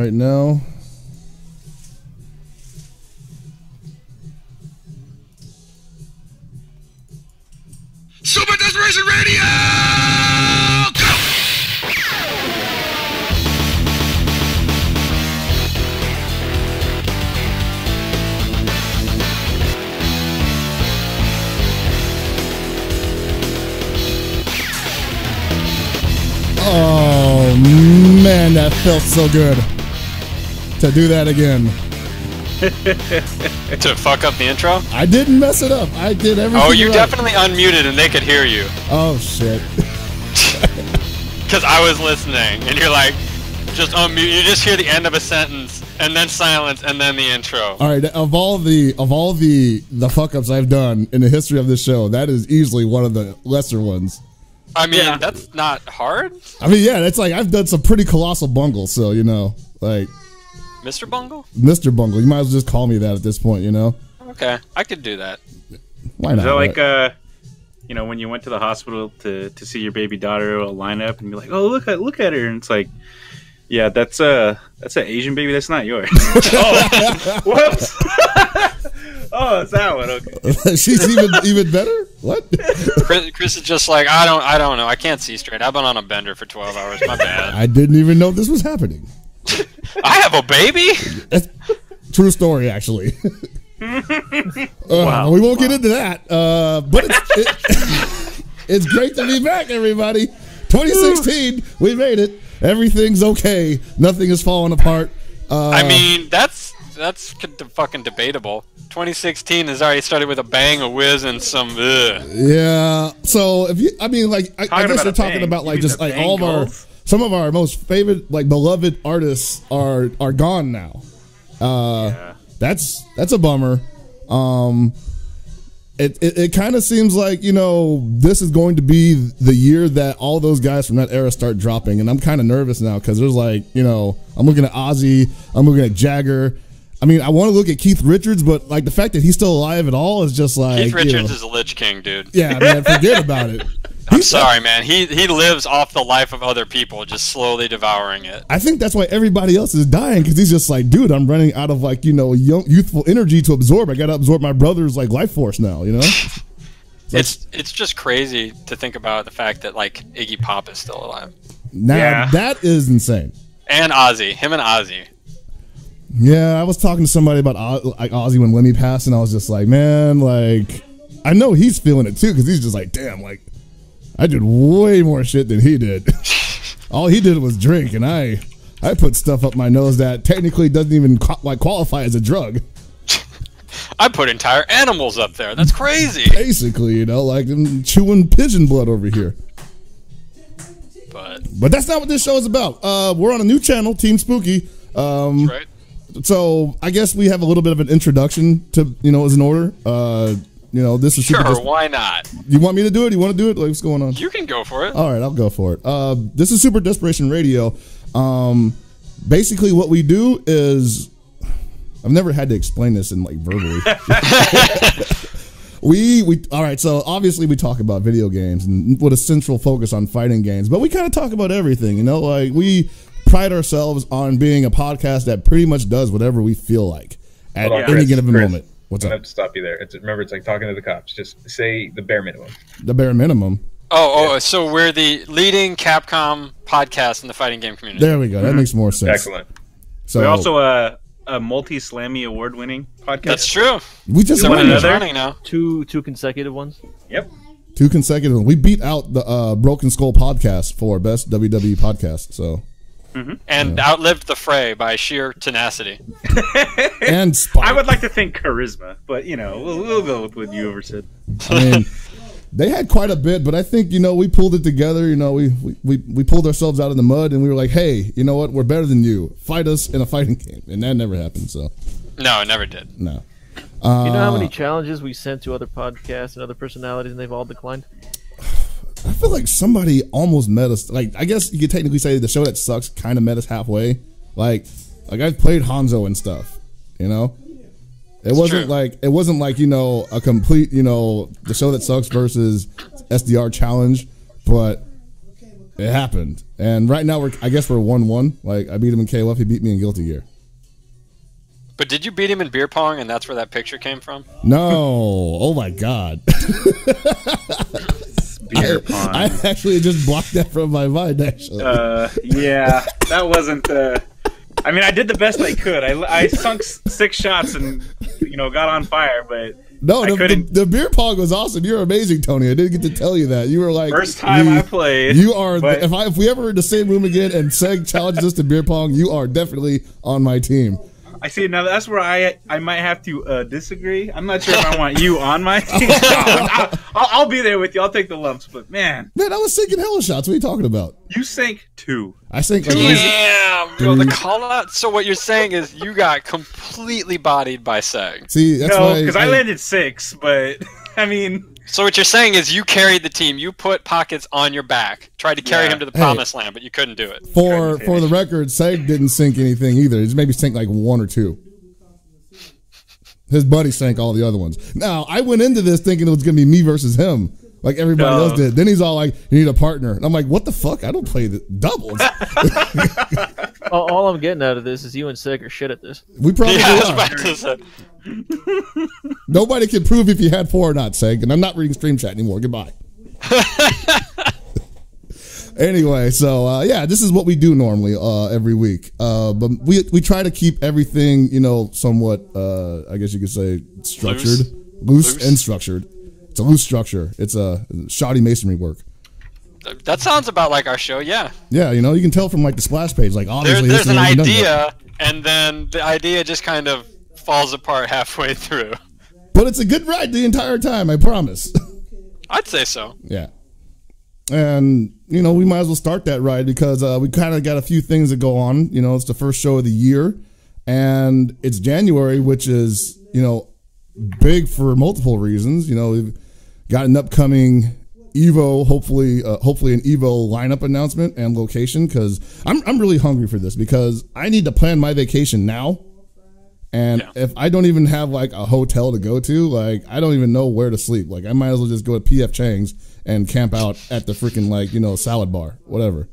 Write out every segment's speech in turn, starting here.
right now. Super Desperation Radio! Go! Oh man, that felt so good to do that again. To fuck up the intro? I didn't mess it up. I did everything. Oh, you right. definitely unmuted and they could hear you. Oh shit. Because I was listening and you're like, just unmute. You just hear the end of a sentence and then silence and then the intro. All right, of all the fuck ups I've done in the history of this show, that is easily one of the lesser ones. I mean, that's not hard. I mean, yeah, it's like I've done some pretty colossal bungles, so you know, like Mr. Bungle? Mr. Bungle. You might as well just call me that at this point, you know. Okay, I could do that. Why not? So like, you know, when you went to the hospital to see your baby daughter line up, and you're like, oh look at her, and it's like, yeah, that's an Asian baby. That's not yours. Oh, whoops. Oh, it's that one. Okay. She's even better. What? Chris is just like, I don't know. I can't see straight. I've been on a bender for 12 hours. My bad. I didn't even know this was happening. I have a baby? True story, actually. Wow. We won't get into that. But it's great to be back, everybody. 2016, we made it. Everything's okay. Nothing is falling apart. I mean, that's fucking debatable. 2016 has already started with a bang, a whiz, and some ugh. Yeah. So if you, I mean, like, I guess you're talking about like just like all of some of our most favorite, like beloved artists are gone now. Yeah. That's a bummer. It kind of seems like, you know, this is going to be the year that all those guys from that era start dropping, and I'm kind of nervous now because there's like, you know, I'm looking at Ozzy, I'm looking at Jagger. I mean, I want to look at Keith Richards, but like the fact that he's still alive at all is just like Keith Richards is a Lich King, dude. Yeah, man, forget about it. I'm sorry, man. He lives off the life of other people, just slowly devouring it. I think that's why everybody else is dying, because he's just like, dude, I'm running out of like, you know, youthful energy to absorb. I got to absorb my brother's like life force now, you know. It's just crazy to think about the fact that like Iggy Pop is still alive. Now that is insane. And Ozzy, him and Ozzy. Yeah, I was talking to somebody about like Ozzy when Lemmy passed, and I was just like, man, like, I know he's feeling it too, because he's just like, damn, like, I did way more shit than he did. All he did was drink, and I put stuff up my nose that technically doesn't even qualify as a drug. I put entire animals up there. That's crazy. Basically, you know, like I'm chewing pigeon blood over here. But that's not what this show is about. We're on a new channel, Team Spooky. That's right. So I guess we have a little bit of an introduction to, you know, as an order. You know, this is sure. Why not? You want me to do it? You want to do it? Like, what's going on? You can go for it. All right, I'll go for it. This is Super Desperation Radio. Basically, what we do is, I've never had to explain this in like verbally. we all right. So obviously, we talk about video games and with a central focus on fighting games, but we kind of talk about everything. You know, like we pride ourselves on being a podcast that pretty much does whatever we feel like at any given moment. What's up? I have to stop you there. Remember, it's like talking to the cops. Just say the bare minimum. The bare minimum. So we're the leading Capcom podcast in the fighting game community. There we go. That makes more sense. Excellent. So we're also a multi-Slammy award-winning podcast. That's true. We just won running now. Two consecutive ones. Yep. 2 consecutive. We beat out the Broken Skull podcast for best WWE podcast. So. And outlived the fray by sheer tenacity. And spite. I would like to think charisma, but you know, we'll go with what you ever said. I mean, they had quite a bit, but I think, you know, we pulled it together. You know, we pulled ourselves out of the mud, and we were like, hey, you know what? We're better than you. Fight us in a fighting game, and that never happened. So no, it never did. No. You know how many challenges we sent to other podcasts and other personalities, and they've all declined? I feel like somebody almost met us. Like, I guess you could technically say the show that sucks kind of met us halfway. Like I've played Hanzo and stuff. You know, it wasn't like you know, a complete, you know, the show that sucks versus SDR challenge, but It happened, and right now I guess we're 1-1. Like I beat him in KOF, he beat me in Guilty Gear. But did you beat him in beer pong, and that's where that picture came from? No, oh my god. Beer pong. I actually just blocked that from my mind. Actually, yeah, that wasn't. I mean, I did the best I could. I sunk 6 shots and got on fire, but no, I couldn't. The beer pong was awesome. You're amazing, Tony. I didn't get to tell you that. You were like First time I played. You are. but- If we ever in the same room again and Seg challenges us to beer pong, you are definitely on my team. I see. Now that's where I might have to disagree. I'm not sure if I want you on my team. I'll be there with you. I'll take the lumps. But man, I was sinking hella shots. What are you talking about? you sank 2. I sank like Damn, bro, the call out. So what you're saying is you got completely bodied by Seg. See, that's No, why because I landed 6. But I mean, So what you're saying is you carried the team. You put Pockets on your back, tried to carry Yeah. him to the promised land, but you couldn't do it. for the record, Seg didn't sink anything either. He's maybe sank like 1 or 2. His buddy sank all the other ones. Now I went into this thinking it was gonna be me versus him, like everybody else did. Then he's all like, "You need a partner," and I'm like, "What the fuck? I don't play the doubles." All I'm getting out of this is you and Seg are shit at this. We probably Yeah, I was are. about to say. Nobody can prove if you had 4 or not, Seg. And I'm not reading stream chat anymore. Goodbye. Anyway, so yeah, this is what we do normally every week. But we try to keep everything, somewhat, I guess you could say, structured, loose and structured. It's a loose structure. It's a shoddy masonry work. That sounds about like our show, yeah. Yeah, you can tell from like the splash page, like obviously There's this an ain't done yet. idea, and then the idea just kind of falls apart halfway through. But it's a good ride the entire time, I promise. I'd say so. Yeah. And, we might as well start that ride because we kind of got a few things that go on. It's the first show of the year, and it's January, which is, big for multiple reasons. We've got an upcoming Evo, hopefully an Evo lineup announcement and location, because I'm really hungry for this because I need to plan my vacation now. And if I don't even have like a hotel to go to, like I don't even know where to sleep. Like I might as well just go to PF Chang's and camp out at the freaking salad bar, whatever.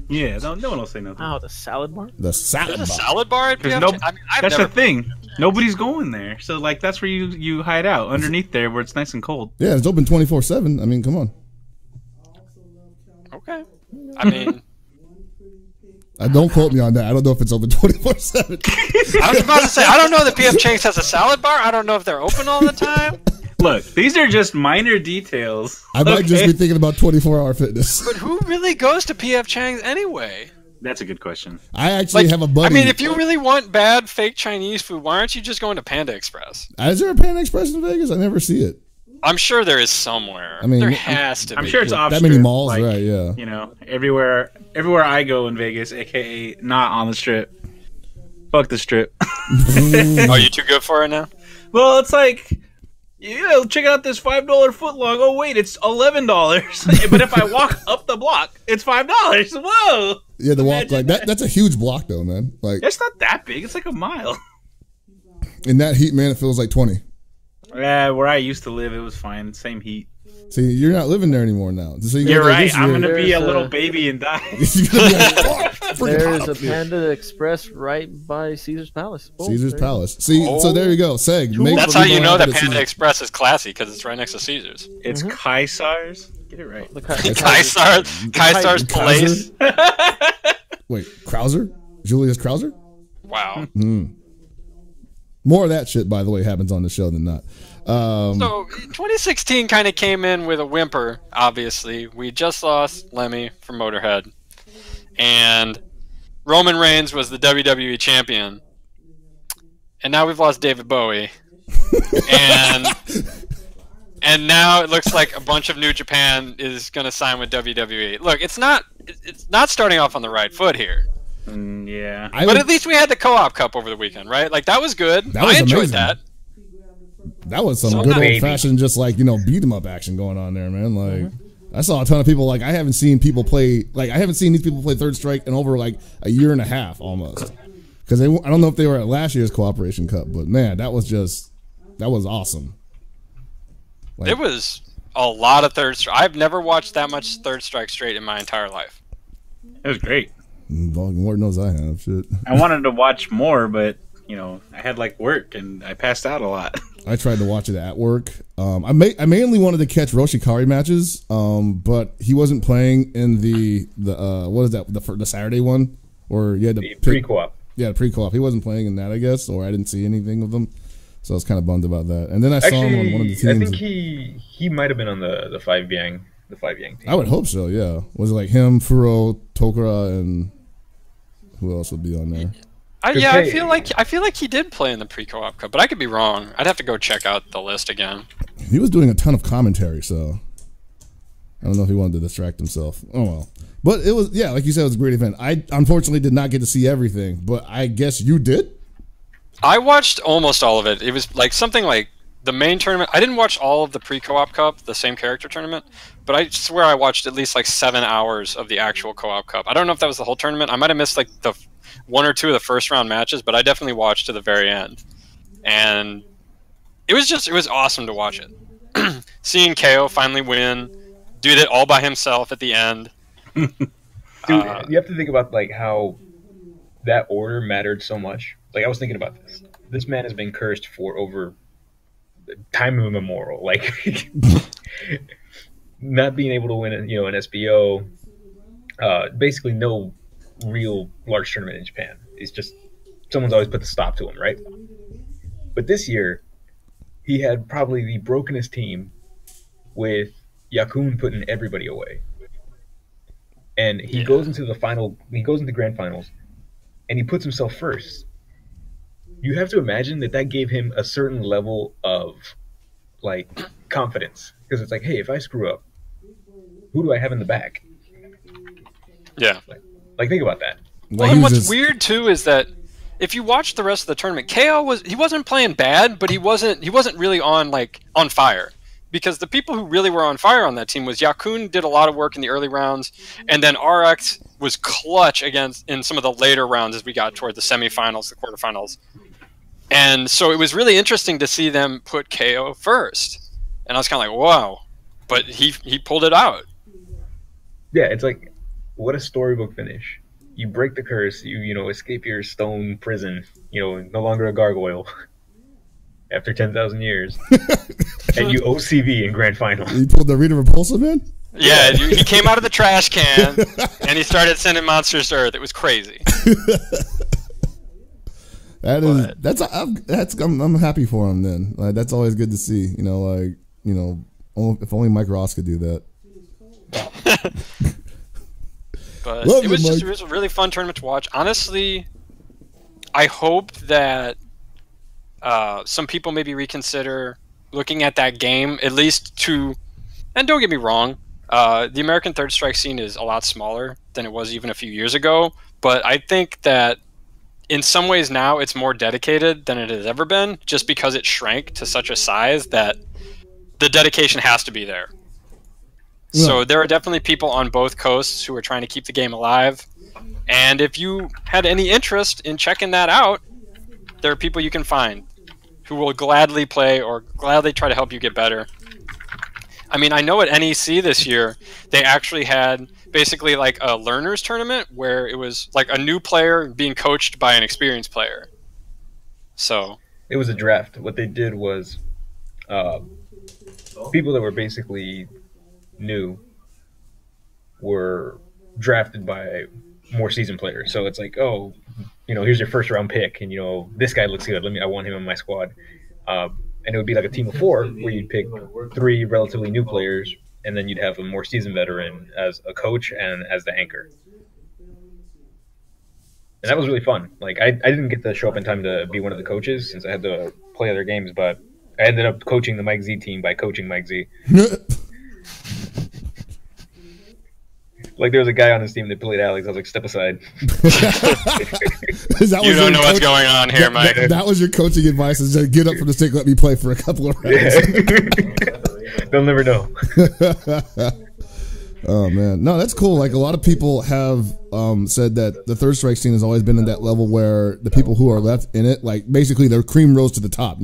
yeah, no one will say nothing. Oh, the salad bar? The salad There's a bar. salad bar at PF? That's the thing. Nobody's going there, so like that's where you hide out underneath there, where it's nice and cold. Yeah, it's open 24/7. I mean, come on. Okay. I mean, Don't quote me on that. I don't know if it's open 24/7. I was about to say, I don't know that PF Chang's has a salad bar. I don't know if they're open all the time. Look, these are just minor details. I might just be thinking about 24-hour fitness. But who really goes to PF Chang's anyway? That's a good question. I actually have a buddy. I mean, if you really want bad fake Chinese food, why aren't you just going to Panda Express? Is there a Panda Express in Vegas? I never see it. I'm sure there is somewhere. I mean, there has to be. I'm sure it's off that many strip, malls, like, right? Yeah. Everywhere I go in Vegas, aka not on the strip. Fuck the strip. Are you too good for it now? Well, it's like, check out this $5 footlong. Oh wait, it's $11. But if I walk up the block, it's $5. Whoa! Yeah, the walk Imagine like that's a huge block though, man. Like It's not that big. It's like a mile. in that heat, man, it feels like 20. Yeah, where I used to live, it was fine. Same heat. See, you're not living there anymore now. So you You're go there right. this I'm year- gonna be a There's little a- baby and die. You're gonna be like, "Fuck, freaking There's hot a up here." Panda Express right by Caesar's Palace. Boom, Caesar's there you go. Palace. See, so there you go. Seg. make That's sure how you know that at Panda Caesar's- Express is classy, because it's right next to Caesar's. It's Kaisar's. Get it right. The Kaisar's Place. Krauser? Wait, Krauser? Julius Krauser? Wow. More of that shit, by the way, happens on the show than not. So 2016 kind of came in with a whimper. Obviously, we just lost Lemmy from Motorhead, and Roman Reigns was the WWE champion, and now we've lost David Bowie, and now it looks like a bunch of New Japan is going to sign with WWE. Look, it's not starting off on the right foot here. Yeah. But at least we had the Co-op Cup over the weekend, right? Like that was good. That was I enjoyed amazing. that. That was some So good baby. old fashioned, just like, beat 'em up action going on there, man. Like, I saw a ton of people. Like, I haven't seen people play. Like, I haven't seen these people play Third Strike in over like a year and a half almost. Because I don't know if they were at last year's Cooperation Cup, but man, that was awesome. Like, It was a lot of Third Strike. I've never watched that much Third Strike straight in my entire life. It was great. Lord knows I have. Shit. I wanted to watch more, but I had like work and I passed out a lot. I tried to watch it at work. I mainly wanted to catch Roshikari matches, but he wasn't playing in the what is that, the Saturday one, or you had the pre-co-op. Yeah, the pre-co-op. He wasn't playing in that, I guess, or I didn't see anything of them, so I was kind of bummed about that. And then I saw him on one of the teams. I think he might have been on the 5-Yang team. I would hope so. Yeah, was it like him, Furo, Tokura, and who else would be on there? I feel like he did play in the pre-co-op cup, but I could be wrong. I'd have to go check out the list again. He was doing a ton of commentary, so I don't know if he wanted to distract himself. Oh well, but it was, yeah, like you said, it was a great event. I unfortunately did not get to see everything, but I guess you did. I watched almost all of it. It was like something like the main tournament. I didn't watch all of the pre-co-op cup, the same character tournament, but I swear I watched at least like 7 hours of the actual co-op cup. I don't know if that was the whole tournament. I might have missed like the 1 or 2 of the first round matches, but I definitely watched to the very end. And it was awesome to watch it. Seeing KO finally win, do it all by himself at the end. Dude, you have to think about like how that order mattered so much. Like I was thinking about this. This man has been cursed for over time immemorial. Like not being able to win, an SBO, basically no real large tournament in Japan. It's just someone's always put the stop to him, right? But this year, he had probably the brokenest team with Yakun putting everybody away. And he goes into the final, he goes into grand finals, and he puts himself first. You have to imagine that gave him a certain level of like confidence, because it's like, hey, if I screw up, who do I have in the back? Yeah. Like think about that. Well, and what's weird too is that if you watch the rest of the tournament, KO wasn't playing bad, but he wasn't really on fire. Because the people who really were on fire on that team was Yakun did a lot of work in the early rounds, and then RX was clutch in some of the later rounds as we got toward the semifinals, the quarterfinals. And so it was really interesting to see them put KO first. And I was kind of like, wow. But he pulled it out. Yeah, it's like, what a storybook finish. You break the curse, you escape your stone prison, no longer a gargoyle after 10,000 years. And you OCV in grand final. You pulled the Rita Repulsa, man? Yeah, he came out of the trash can and he started sending monsters to Earth. It was crazy. I'm happy for him then. Like, that's always good to see. If only Mike Ross could do that. But it was a really fun tournament to watch. Honestly, I hope that some people maybe reconsider looking at that game, at least to, and don't get me wrong, the American Third Strike scene is a lot smaller than it was even a few years ago, but I think that in some ways now it's more dedicated than it has ever been, just because it shrank to such a size that the dedication has to be there. Yeah. So there are definitely people on both coasts who are trying to keep the game alive, and if you had any interest in checking that out, there are people you can find who will gladly play or gladly try to help you get better. I mean, I know at NEC this year, they actually had basically like a learners tournament where it was like a new player being coached by an experienced player. So it was a draft. What they did was people that were basically new were drafted by more seasoned players. So it's like, oh, here's your first round pick, and this guy looks good. I want him on my squad. And it would be like a team of 4 where you'd pick 3 relatively new players, and then you'd have a more seasoned veteran as a coach and as the anchor. And that was really fun. Like I didn't get to show up in time to be one of the coaches since I had to play other games, but I ended up coaching the Mike Z team by coaching Mike Z. Like there was a guy on his team that played Alex. I was like, step aside. You don't know what's going on here, Mike. That was your coaching advice: is just get up from the stick, let me play for a couple of rounds. They'll never know. Oh man, no, that's cool. Like a lot of people have said that the Third Strike scene has always been in that level where the people who are left in it, like basically their cream rose to the top.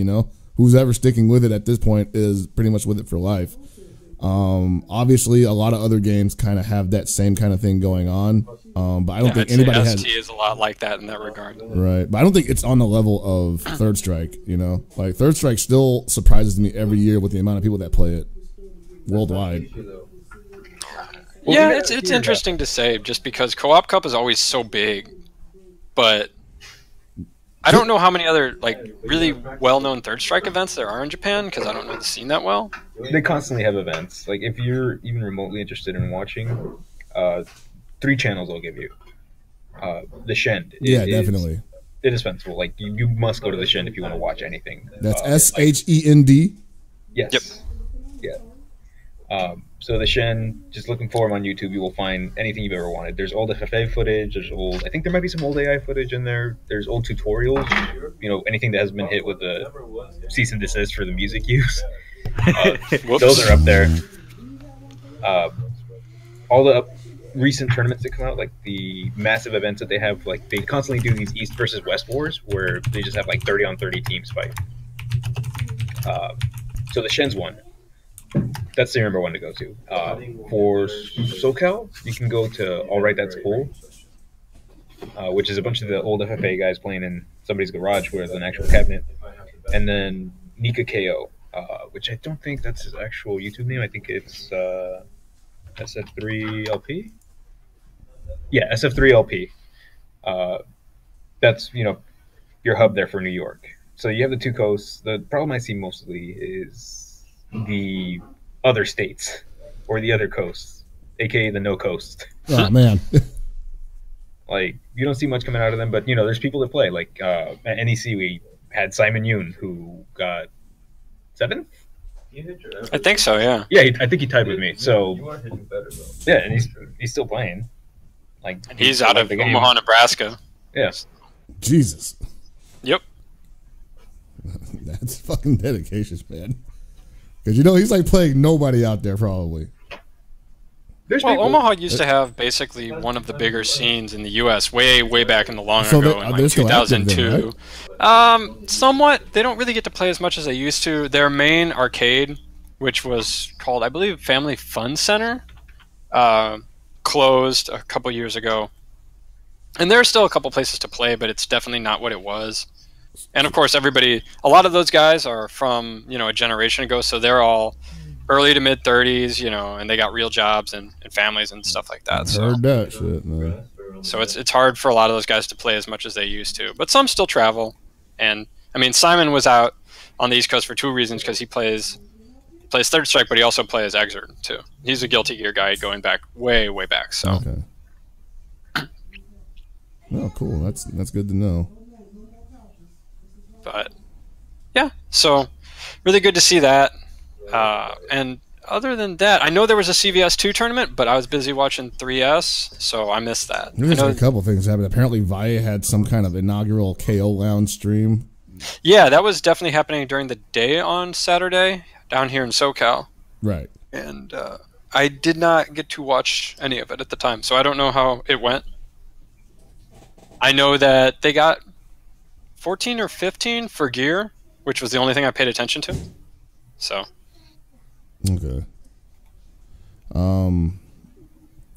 Who's ever sticking with it at this point is pretty much with it for life. Obviously, a lot of other games kind of have that same kind of thing going on, but I don't think anybody has. ST is a lot like that in that regard. Right, but I don't think it's on the level of Third Strike. You know, like Third Strike still surprises me every year with the amount of people that play it worldwide. Yeah, it's interesting to say just because Co-op Cup is always so big, but I don't know how many other like really well-known Third Strike events there are in Japan because I don't know the scene that well. They constantly have events. Like if you're even remotely interested in watching, 3 channels I'll give you. The Shend. Yeah, definitely. Indispensable. Like you must go to the Shend if you want to watch anything. That's SHEND. Yes. Yep. Yeah. So the Shen, just looking for him on YouTube, you will find anything you've ever wanted. There's old FFA footage. There's old. I think there might be some old AI footage in there. There's old tutorials. You know, anything that has been hit with the cease and desist for the music use. Those are up there. All the recent tournaments that come out, like the massive events that they have, like they constantly do these East versus West wars where they just have like 30-on-30 teams fight. So the Shen's one. That's the number one to go to. For SoCal, you can go to All Right, That's Cool, which is a bunch of the old FFA guys playing in somebody's garage with an actual cabinet. And then Nika KO, which I don't think that's his actual YouTube name. I think it's SF3LP. Yeah, SF3LP. That's, you know, your hub there for New York. So you have the 2 coasts. The problem I see mostly is the other states or the other coasts, aka the no coast. Oh man. Like you don't see much coming out of them, but you know there's people that play. Like at NEC we had Simon Yoon who got 7th. I think so. Yeah. Yeah, I think he tied with me. So yeah, and he's still playing. Like He's out of Omaha, Nebraska. Yeah. Jesus. Yep. That's fucking dedication, man. Because you know he's like playing nobody out there probably. There's Well, people. Omaha used to have basically one of the bigger scenes in the U.S. way back in the long So ago they- in they're like still active 2002. then, Somewhat. They don't really get to play as much as they used to. Their main arcade, which was called, I believe, Family Fun Center, closed a couple years ago. And there are still a couple places to play, but it's definitely not what it was. And of course, a lot of those guys are from, you know, a generation ago, so they're all early to mid 30s, you know, and they got real jobs and families and stuff like that. So, Heard that shit, man. so it's hard for a lot of those guys to play as much as they used to, but some still travel. And I mean, Simon was out on the East Coast for 2 reasons, because he plays Third Strike, but he also plays Exert too. He's a Guilty Gear guy going back way back. So Okay. Oh, cool. That's good to know. But yeah, so really good to see that. And other than that, I know there was a CVS 2 tournament, but I was busy watching 3S, so I missed that. There's a couple things happened. Apparently, Via had some kind of inaugural KO Lounge stream. Yeah, that was definitely happening during the day on Saturday down here in SoCal. Right. And I did not get to watch any of it at the time, so I don't know how it went. I know that they got 14 or 15 for gear, which was the only thing I paid attention to. So. Okay. I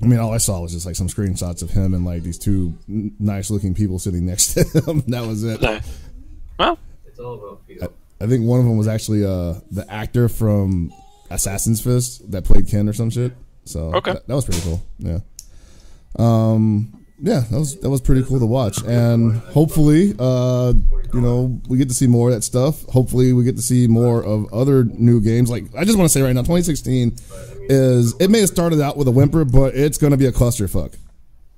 mean, all I saw was just like some screenshots of him and like these 2 nice-looking people sitting next to him. That was it. Well, It's all about feel. I think one of them was actually the actor from Assassin's Fist that played Ken or some shit. So Okay. that was pretty cool. Yeah. Yeah, that was pretty cool to watch, and hopefully, you know, we get to see more of that stuff. Hopefully, we get to see more of other new games. Like, I just want to say right now, 2016 it may have started out with a whimper, but it's going to be a clusterfuck.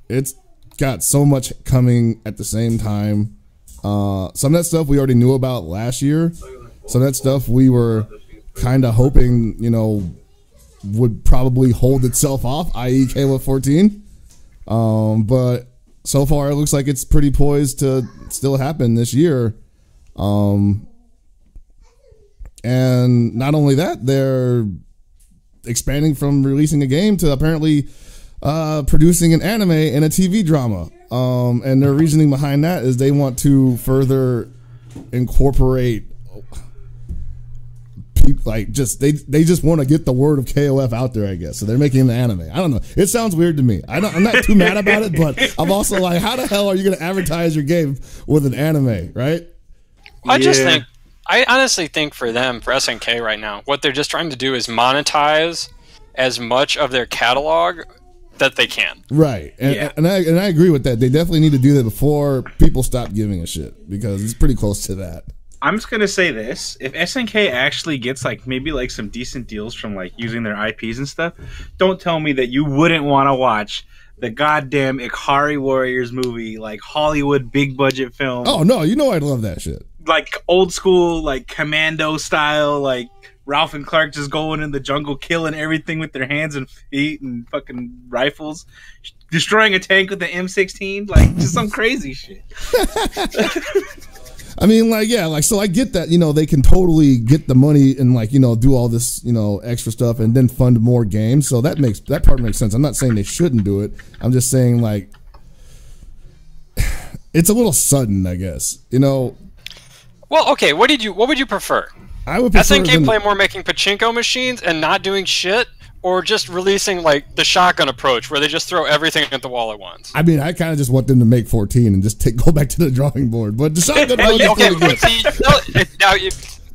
It's got so much coming at the same time. Some of that stuff we already knew about last year. Some of that stuff we were kind of hoping, you know, would probably hold itself off, i.e. Halo 14. But so far it looks like it's pretty poised to still happen this year. And not only that, they're expanding from releasing a game to apparently producing an anime and a TV drama. And their reasoning behind that is they want to further incorporate people like just they just want to get the word of KOF out there, I guess. So they're making an anime. I don't know. It sounds weird to me. I'm not too mad about it, but I'm also like, how the hell are you going to advertise your game with an anime, right? I honestly think for them, for SNK right now, what they're just trying to do is monetize as much of their catalog that they can. Right. And I agree with that. They definitely need to do that before people stop giving a shit, because it's pretty close to that. I'm just gonna say this: if SNK actually gets like maybe like some decent deals from like using their IPs and stuff, don't tell me that you wouldn't want to watch the goddamn Ikari Warriors movie, like Hollywood big budget film. Oh no, you know I'd love that shit. Like old school, like commando style, like Ralph and Clark just going in the jungle, killing everything with their hands and feet and fucking rifles, destroying a tank with the M16, like just some crazy shit. I mean, like, yeah, like, so I get that, you know, they can totally get the money and, like, you know, do all this, you know, extra stuff and then fund more games. So that part makes sense. I'm not saying they shouldn't do it. I'm just saying, like, it's a little sudden, I guess, you know. Well, okay, what would you prefer? I would prefer SNK play more making pachinko machines and not doing shit, or just releasing like the shotgun approach where they just throw everything at the wall at once? I mean, I kind of just want them to make 14 and just go back to the drawing board. But the shotgun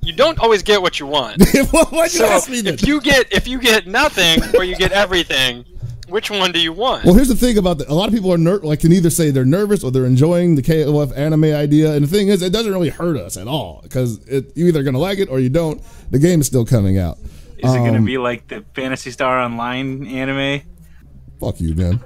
you don't always get what you want. Why'd you ask me that? If you get nothing or you get everything, which one do you want? Well, here's the thing about that. A lot of people are can either say they're nervous or they're enjoying the KOF anime idea. And the thing is, it doesn't really hurt us at all, because you're either going to like it or you don't. The game is still coming out. Is it going to be like the Phantasy Star Online anime? Fuck you, man.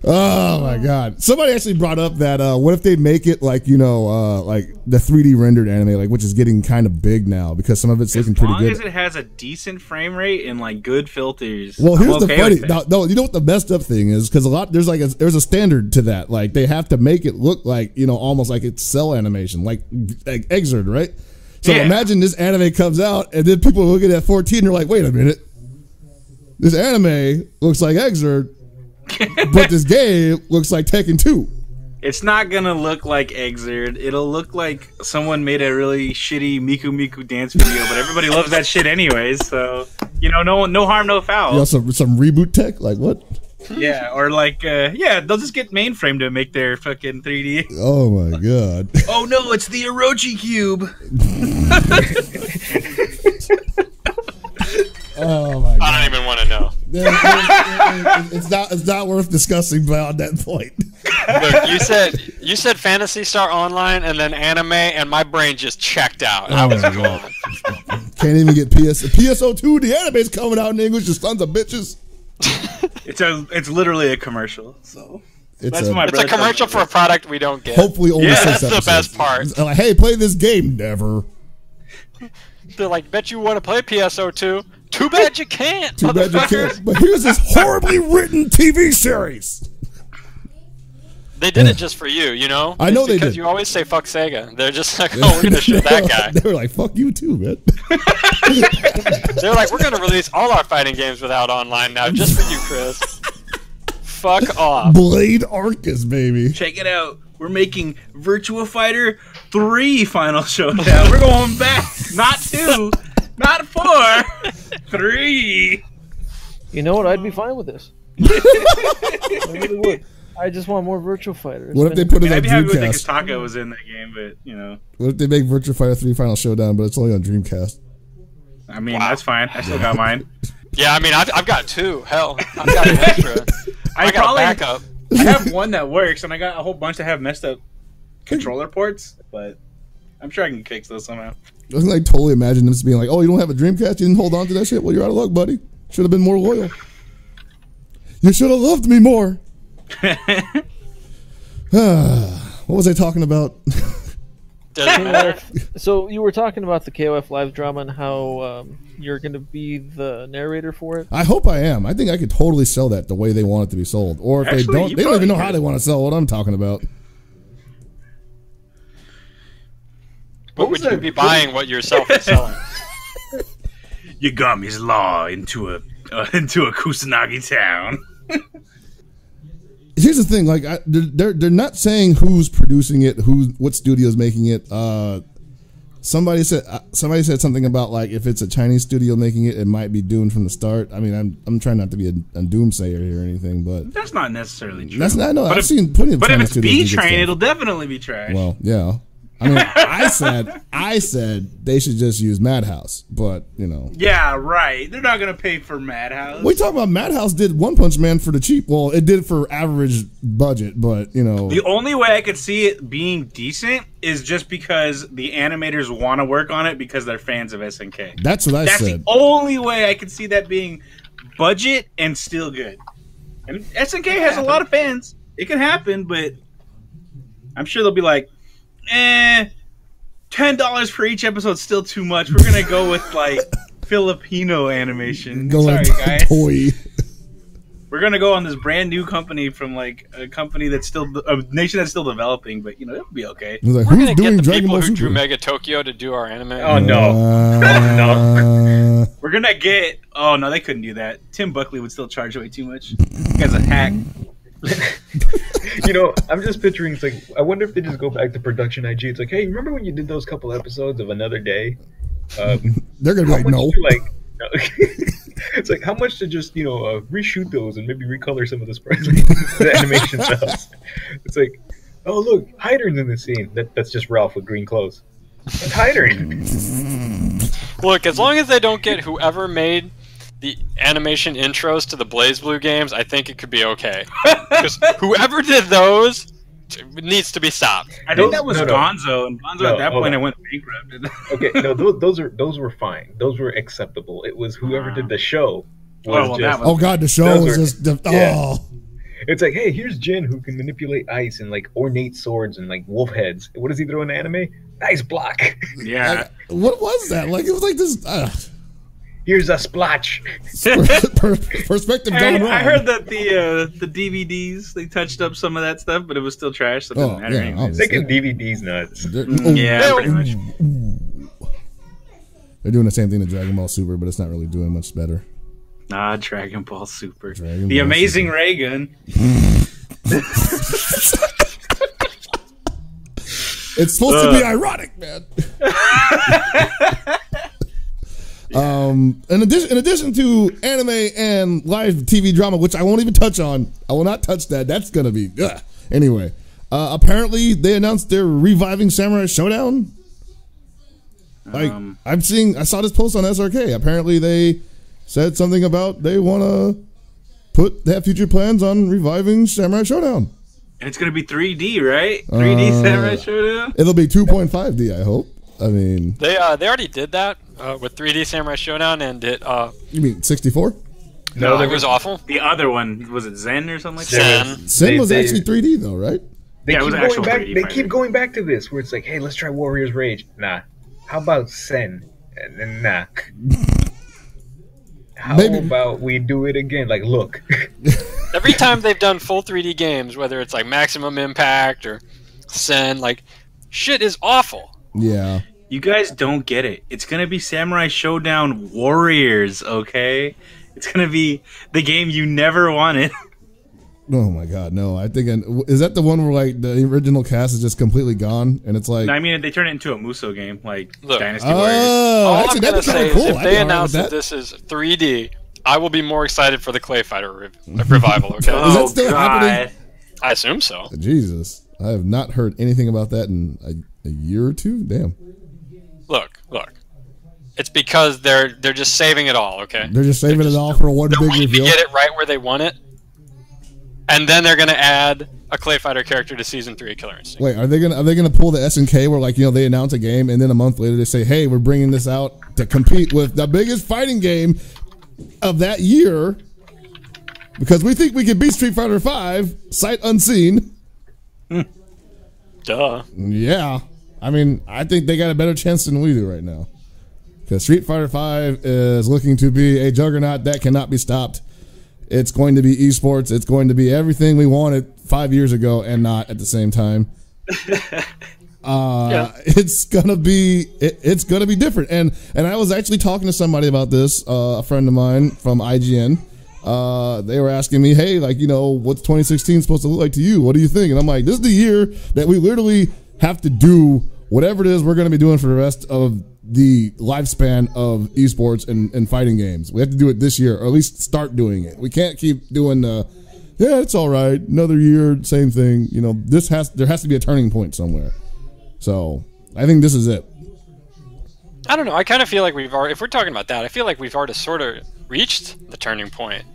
Oh my god! Somebody actually brought up that what if they make it like, you know, like the 3D rendered anime, like, which is getting kind of big now because some of it's looking pretty good. As long as it has a decent frame rate and like good filters. Well, here's the funny. No, you know what the messed up thing is? Because there's a standard to that. Like, they have to make it look like, you know, almost like it's cell animation, like Exert, right? So imagine this anime comes out and then people look at that 14 and they're like, wait a minute, this anime looks like Exert. But this game looks like Tekken 2. It's not gonna look like Exert. It'll look like someone made a really shitty Miku Miku dance video, but everybody loves that shit anyways. So, you know, no harm, no foul. You know, some reboot tech, like what? Yeah, or like they'll just get Mainframe to make their fucking 3D. Oh my god. Oh no, it's the Orochi Cube. Oh my god. I don't even want to know. It's not worth discussing beyond that point. Look, you said Phantasy Star Online and then anime, and my brain just checked out. I was gone. Can't even get PSO2. The anime's coming out in English, you sons of bitches. It's literally a commercial. So it's a commercial for a product we don't get. Hopefully, only 6 that's episodes. the best part. It's like, hey, play this game. Never. They're like, bet you want to play PSO2. Too bad you can't. Too bad you can't. But here's this horribly written TV series. They did it just for you, you know? I know they did. Because you always say fuck Sega. They're just like, oh, we're going to shoot that guy. They were like, fuck you too, man. They're like, we're going to release all our fighting games without online now, just for you, Chris. Fuck off. Blade Arcus, baby. Check it out. We're making Virtua Fighter 3 Final Showdown. We're going back. Not 2. Not 4. 3. You know what? I'd be fine with this. I really would. I just want more Virtua Fighter. What if they put it on I'd be happy with it Dreamcast? because Taka was in that game, but, you know. What if they make Virtua Fighter 3 Final Showdown, but it's only on Dreamcast? I mean, that's fine. I still got mine. Yeah, I mean, I've got 2. Hell, I've got an extra. I got a backup. I have one that works, and I got a whole bunch that have messed up controller ports, but I'm sure I can fix those somehow. I was like, totally imagine them just being like, oh, you don't have a Dreamcast? You didn't hold on to that shit? Well, you're out of luck, buddy. Should have been more loyal. You should have loved me more. What was I talking about? So you were talking about the KOF live drama and how you're going to be the narrator for it? I hope I am. I think I could totally sell that the way they want it to be sold. Or if Actually, they don't even know how they want to sell what I'm talking about. But would you be buying what yourself is selling? Yagami's Law into a Kusanagi town. Here's the thing, like they're not saying who's producing it, what studio's making it. Somebody said something about like if it's a Chinese studio making it, it might be doomed from the start. I mean, I'm trying not to be a doomsayer here or anything, but That's not necessarily true. that's not. No, But I've if- seen plenty of. But if Chinese it's studios do good B-Train, stuff. it'll definitely be trash. Well, yeah. I mean, I said they should just use Madhouse, but you know. Yeah, right. They're not gonna pay for Madhouse. We talking about Madhouse did One Punch Man for the cheap. Well, it did for average budget, but you know. The only way I could see it being decent is just because the animators want to work on it because they're fans of SNK. That's what I That's said. the only way I could see that being budget and still good. And SNK has a lot of fans. It can happen, but I'm sure they'll be like, $10 for each episode is still too much. We're gonna go with like Filipino animation. Go Sorry, like guys. toy. We're gonna go on this brand new company from like a company that's still a nation that's still developing, but you know it'll be okay. He's like, We're who's gonna get doing the Dragon people Ball who Super? drew Mega Tokyo to do our anime. Oh no. No. We're gonna get. Oh no, they couldn't do that. Tim Buckley would still charge way too much. That guy's a hack. You know, I'm just picturing. It's like, I wonder if they just go back to production IG. It's like, hey, remember when you did those couple episodes of Another Day? They're gonna be like, no. No. It's like, how much to just reshoot those and maybe recolor some of the sprites, the animation cells. It's like, oh look, Hydern's in the scene. That's just Ralph with green clothes. That's Hydern. Look, as long as they don't get whoever made the animation intros to the Blaze Blue games, I think it could be okay. Because whoever did those needs to be stopped. I think Those- that was no. Gonzo, and Gonzo No, at that hold point on. I went bankrupt. Okay, no, those were fine. Those were acceptable. It was whoever did the show was well, just. that was- Oh god, the show Those was were- just. yeah. Oh. It's like, hey, here's Jin who can manipulate ice and like ornate swords and like wolf heads. What does he throw in the anime? Ice block. yeah. Like, what was that? Like it was like this Here's a splotch. perspective I, gone wrong. I heard that the DVDs they touched up some of that stuff, but it was still trash. So it doesn't Oh, matter yeah, anyways. obviously. Thinking DVD's nuts. Yeah, pretty much. They're doing the same thing to Dragon Ball Super, but it's not really doing much better. Nah, Dragon Ball Super. Dragon The Ball Amazing Super. Ray Gun. It's supposed to be ironic, man. In addition to anime and live TV drama, which I won't even touch on, I will not touch that. That's gonna be anyway. Apparently, they announced they're reviving Samurai Showdown. Like I saw this post on SRK. Apparently, they said something about they want to have future plans on reviving Samurai Showdown. And it's gonna be 3D, right? 3D Samurai Showdown. It'll be 2.5D, I hope. I mean, They already did that with 3D Samurai Showdown, and it you mean 64? No, it was awful. The other one was it Zen or something like There that? Zen. Sin They- was they- actually 3D though, right? They Yeah, it keep was going actual back. 3D They fighter. keep going back to this, where it's like, hey, let's try Warrior's Rage. Nah. How about Sen? And then nah. How Maybe- about we do it again? Like, look. Every time they've done full 3D games, whether it's like Maximum Impact or Sen, like shit is awful. Yeah. You guys don't get it. It's gonna be Samurai Showdown Warriors, okay? It's gonna be the game you never wanted. Oh my god, no! I think is that the one where like the original cast is just completely gone, and it's like, I mean, they turn it into a Muso game, like Look. Dynasty Warriors. oh, All actually, I'm that'd gonna be say kind is of cool. if I'd they be alright announce with that this is 3D, I will be more excited for the Clay Fighter revival. Okay, Is that Oh still god. happening? I assume so. Jesus, I have not heard anything about that in a year or two. Damn, Look. It's because they're just saving it all. Okay, they're just saving it all for one they're big waiting to reveal. get it right where they want it, and then they're gonna add a Clay Fighter character to Season 3 of Killer Instinct. Wait, are they gonna pull the SNK where like they announce a game and then a month later they say, hey, we're bringing this out to compete with the biggest fighting game of that year because we think we can beat Street Fighter V sight unseen. Duh. Yeah, I mean, I think they got a better chance than we do right now. Because Street Fighter V is looking to be a juggernaut that cannot be stopped. It's going to be esports. It's going to be everything we wanted 5 years ago and not at the same time. It's gonna be different. And I was actually talking to somebody about this, a friend of mine from IGN. They were asking me, hey, like, what's 2016 supposed to look like to you? What do you think? And I'm like, this is the year that we literally have to do whatever it is, we're going to be doing for the rest of the lifespan of esports and fighting games. We have to do it this year, or at least start doing it. We can't keep doing yeah, it's all right, another year, same thing. You know, there has to be a turning point somewhere. So I think this is it. I don't know. I kind of feel like we've already, if we're talking about that, I feel like we've already sort of reached the turning point.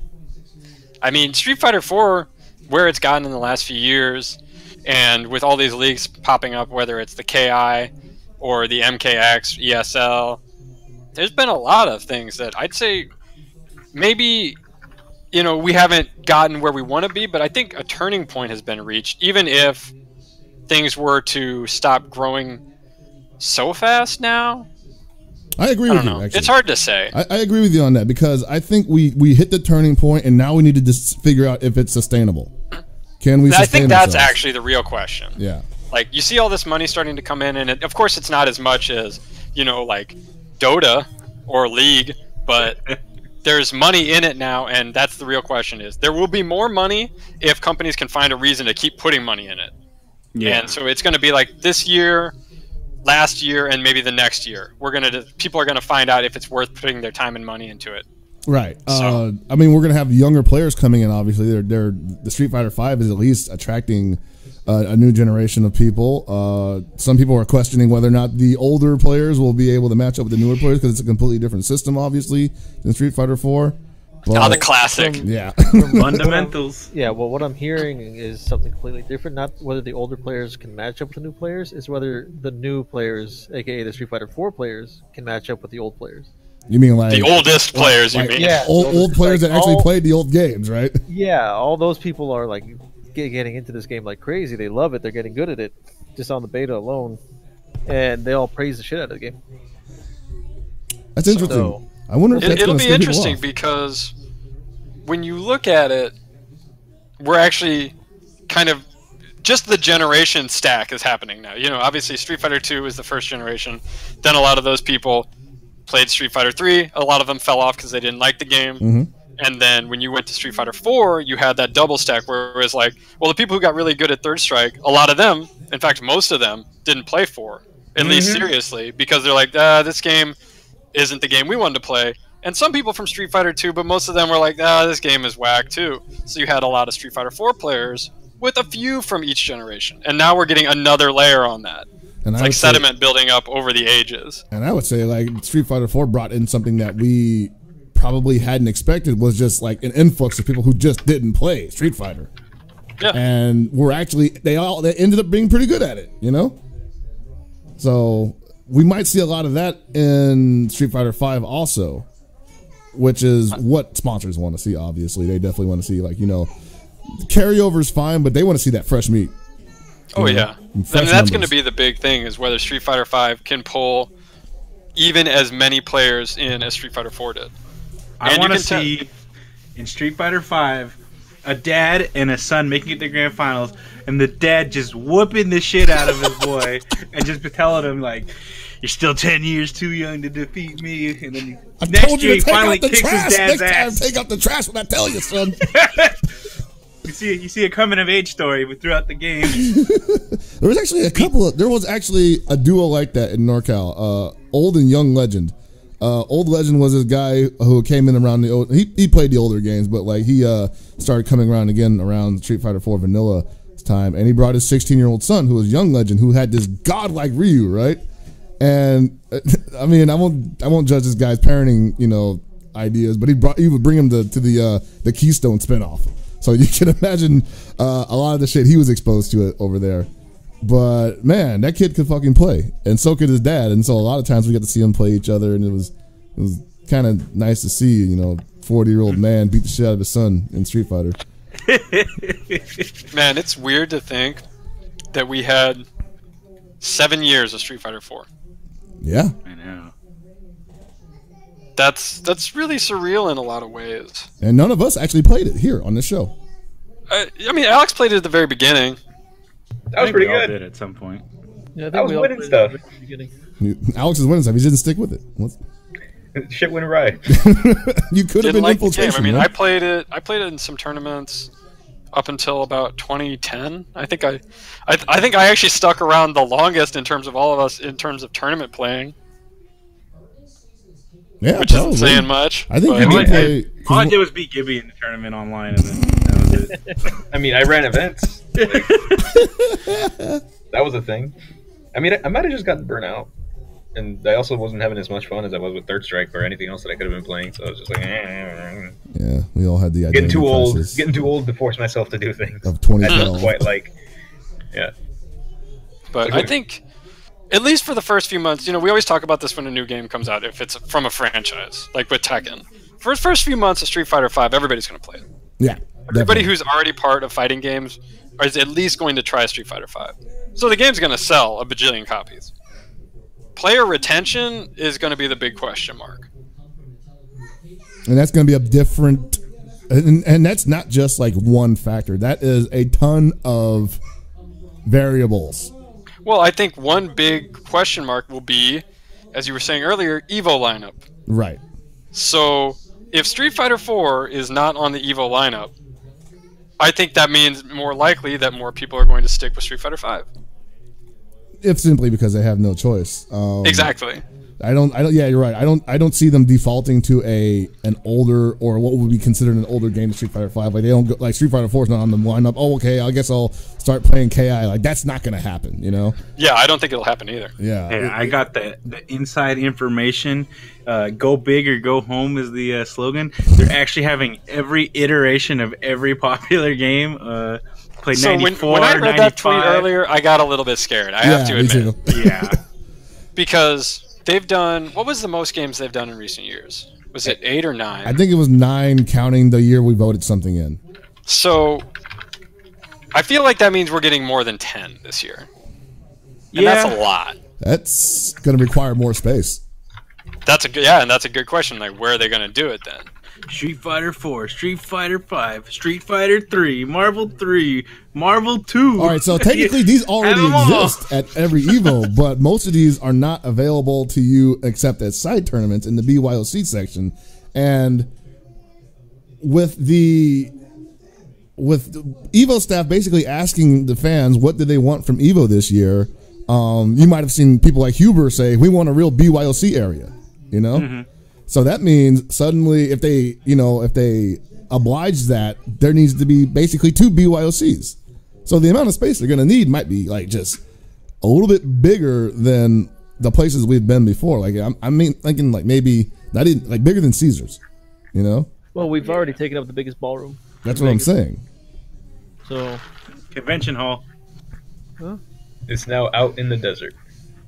I mean, Street Fighter 4, where it's gotten in the last few years, and with all these leagues popping up, whether it's the KI or the MKX, ESL, there's been a lot of things that I'd say maybe, you know, we haven't gotten where we want to be, but I think a turning point has been reached, even if things were to stop growing so fast now. I agree with you, actually. It's hard to say. I agree with you on that, because I think we hit the turning point, and now we need to just figure out if it's sustainable. Can we sustain I think that's ourselves? actually the real question. Yeah. Like, you see all this money starting to come in, and of course it's not as much as, you know, like Dota or League, but there's money in it now, and that's the real question is, there will be more money if companies can find a reason to keep putting money in it. Yeah. And so it's going to be like this year, last year, and maybe the next year. People are gonna find out if it's worth putting their time and money into it. Right. So, I mean, we're gonna have younger players coming in. Obviously, the Street Fighter V is at least attracting a new generation of people. Some people are questioning whether or not the older players will be able to match up with the newer players, because it's a completely different system, obviously, than Street Fighter 4. The classic. Yeah. Fundamentals. Yeah, well, what I'm hearing is something completely different. Not whether the older players can match up with the new players, is whether the new players, aka the Street Fighter 4 players, can match up with the old players. You mean like the oldest players? You mean? Yeah, old players that actually played the old games, right? Yeah, all those people are like getting into this game like crazy. They love it. They're getting good at it, just on the beta alone, and they all praise the shit out of the game. That's interesting. So, I wonder if that's it'll gonna be scare people interesting off. because when you look at it, we're actually kind of just the generation stack is happening now. You know, obviously Street Fighter 2 is the first generation. Then a lot of those people played Street Fighter 3. A lot of them fell off because they didn't like the game. Mm-hmm. And then when you went to Street Fighter 4, you had that double stack where it was like, well, the people who got really good at Third Strike, a lot of them, in fact, most of them, didn't play 4, at least seriously, because they're like, this game isn't the game we wanted to play. And some people from Street Fighter 2, but most of them were like, this game is whack too. So you had a lot of Street Fighter 4 players with a few from each generation. And now we're getting another layer on that. And it's like sediment building up over the ages. And I would say, like, Street Fighter 4 brought in something that we probably hadn't expected, was just like an influx of people who just didn't play Street Fighter. Yeah. And were actually, they ended up being pretty good at it, you know? So we might see a lot of that in Street Fighter 5 also, which is what sponsors want to see, obviously. They definitely want to see, like, you know, carryover's fine, but they want to see that fresh meat. Oh, yeah. I mean, that's going to be the big thing, is whether Street Fighter 5 can pull even as many players in as Street Fighter 4 did. I want to see in Street Fighter 5 a dad and a son making it to the grand finals, and the dad just whooping the shit out of his boy and just telling him, like, you're still 10 years too young to defeat me. And then next year he finally kicks his dad's ass. Take out the trash when I tell you, son. You see a coming of age story throughout the game. There was actually there was actually a duo like that in NorCal, Old and Young Legend. Old Legend was this guy who came in around he played the older games, but like he started coming around again around Street Fighter 4 Vanilla time, and he brought his 16-year-old son, who was Young Legend, who had this godlike Ryu, right? And I mean, I won't judge this guy's parenting, you know, ideas, but he would bring him to the Keystone spinoff. So you can imagine a lot of the shit he was exposed to it over there. But man, that kid could fucking play, and so could his dad. And so a lot of times we got to see them play each other, and it was kind of nice to see, you know, 40-year-old man beat the shit out of his son in Street Fighter. Man, it's weird to think that we had 7 years of Street Fighter 4. Yeah, I know. That's really surreal in a lot of ways. And none of us actually played it here on this show. I mean, Alex played it at the very beginning. That was pretty we all good. did at some point. Yeah, I was winning stuff. Alex is winning stuff. He didn't stick with it. Shit went right. You could have Didn't been like the game. infiltration. I mean, man. I played it in some tournaments. up until about 2010. I think I actually stuck around the longest in terms of all of us in terms of tournament playing. Yeah, which probably. isn't saying much. I think but- you did play. All I did was beat Gibby in the tournament online, and then that was it. I mean, I ran events. Like, that was a thing. I mean, I might have just gotten burnt out. And I also wasn't having as much fun as I was with Third Strike or anything else that I could have been playing. So I was just like, Yeah, we all had the getting identity too old. crisis Getting too old to force myself to do things. of I didn't 2012. quite like. Yeah. But I think, at least for the first few months, we always talk about this when a new game comes out, if it's from a franchise, like with Tekken. For the first few months of Street Fighter V, everybody's going to play it. Yeah, Everybody definitely. who's already part of fighting games is at least going to try Street Fighter V. So the game's going to sell a bajillion copies. Player retention is going to be the big question mark. And that's going to be a different, and that's not just like one factor. That is a ton of variables. Well, I think one big question mark will be, as you were saying earlier, Evo lineup. Right. So if Street Fighter 4 is not on the Evo lineup, I think that means more likely that more people are going to stick with Street Fighter 5. If simply because they have no choice. Exactly. I don't. Yeah, you're right. I don't see them defaulting to an older or what would be considered an older game to Street Fighter 5. Like they don't go, like Street Fighter 4 is not on the lineup. Oh, okay. I guess I'll start playing KI. Like that's not going to happen. Yeah, I don't think it'll happen either. Yeah. Hey, I got the inside information. Go big or go home is the slogan. They're actually having every iteration of every popular game. Play So 94, when I read that tweet 95. earlier, I got a little bit scared. I have to me admit. too. Yeah. Because they've done, what was the most games they've done in recent years? Was it 8 or 9? I think it was 9, counting the year we voted something in. So I feel like that means we're getting more than 10 this year. And Yeah. that's a lot. That's going to require more space. That's a good, yeah, and that's a good question. Like, where are they going to do it then? Street Fighter 4, Street Fighter 5, Street Fighter 3, Marvel 3, Marvel 2. All right, so technically these already Have 'em all. exist at every Evo, but most of these are not available to you except at side tournaments in the BYOC section. And with Evo staff basically asking the fans what did they want from Evo this year, you might have seen people like Huber say, we want a real BYOC area, Mm-hmm. So that means suddenly if they oblige that, there needs to be basically 2 BYOCs. So the amount of space they're going to need might be like just a little bit bigger than the places we've been before. Like thinking like maybe not even like bigger than Caesars, Well, we've already taken up the biggest ballroom. That's what I'm saying. So, Convention Hall. It's now out in the desert.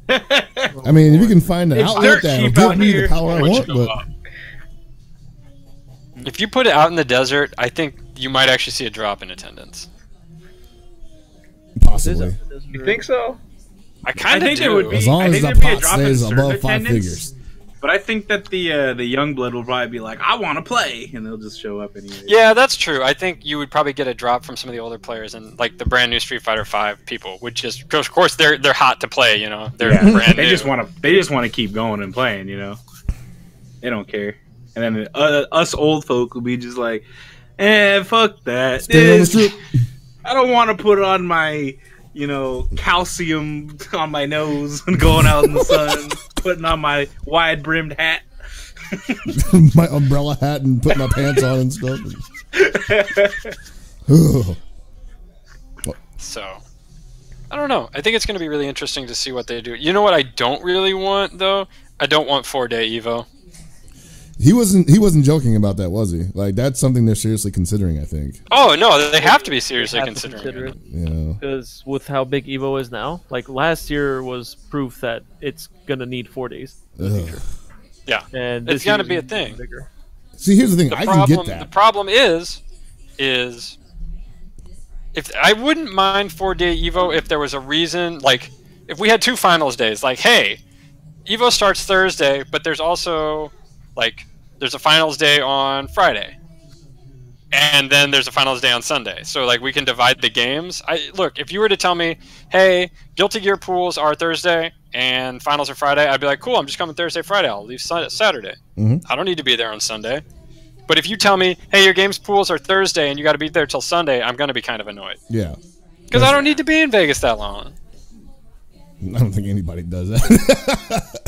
I mean, if you can find an It's outlet dirt that'll cheap give out me here. the power I want, but If you put it out in the desert, I think you might actually see a drop in attendance. possibly. You think so? I kind of think do. it would be. As long I as think the there'd be a pot drop in stays certain above 5 attendance. figures. But I think that the young blood will probably be like, I want to play, and they'll just show up anyway. Yeah, that's true. I think you would probably get a drop from some of the older players, and like the brand new Street Fighter V people would just, of course, they're hot to play. They're Yeah. brand They new. just want to keep going and playing. They don't care. And then us old folk will be just like, fuck that. Stay on the strip. I don't want to put on my, calcium on my nose and going out in the sun, putting on my wide brimmed hat. My umbrella hat and put my pants on and stuff. Ugh. So, I don't know. I think it's going to be really interesting to see what they do. You know what I don't really want, though? I don't want 4-day Evo. He wasn't joking about that, was he? Like that's something they're seriously considering, I think. Oh, no, they have to be seriously have to considering consider it. it. Yeah. because with how big Evo is now, like last year was proof that it's gonna need 4 days, Ugh. Yeah. and It's this gotta year's be a even thing. Bigger. See, here's the thing. The I problem, can get that. The problem is if I wouldn't mind 4-day Evo if there was a reason, like if we had 2 finals days, like hey, Evo starts Thursday, but there's also there's a finals day on Friday, and then there's a finals day on Sunday. So like we can divide the games. Look, if you were to tell me, hey, Guilty Gear pools are Thursday and finals are Friday, I'd be like, cool, I'm just coming Thursday, Friday. I'll leave Saturday. Mhm. I don't need to be there on Sunday. But if you tell me, hey, your games pools are Thursday and you got to be there till Sunday, I'm going to be kind of annoyed. Yeah. Because I don't need to be in Vegas that long. I don't think anybody does that.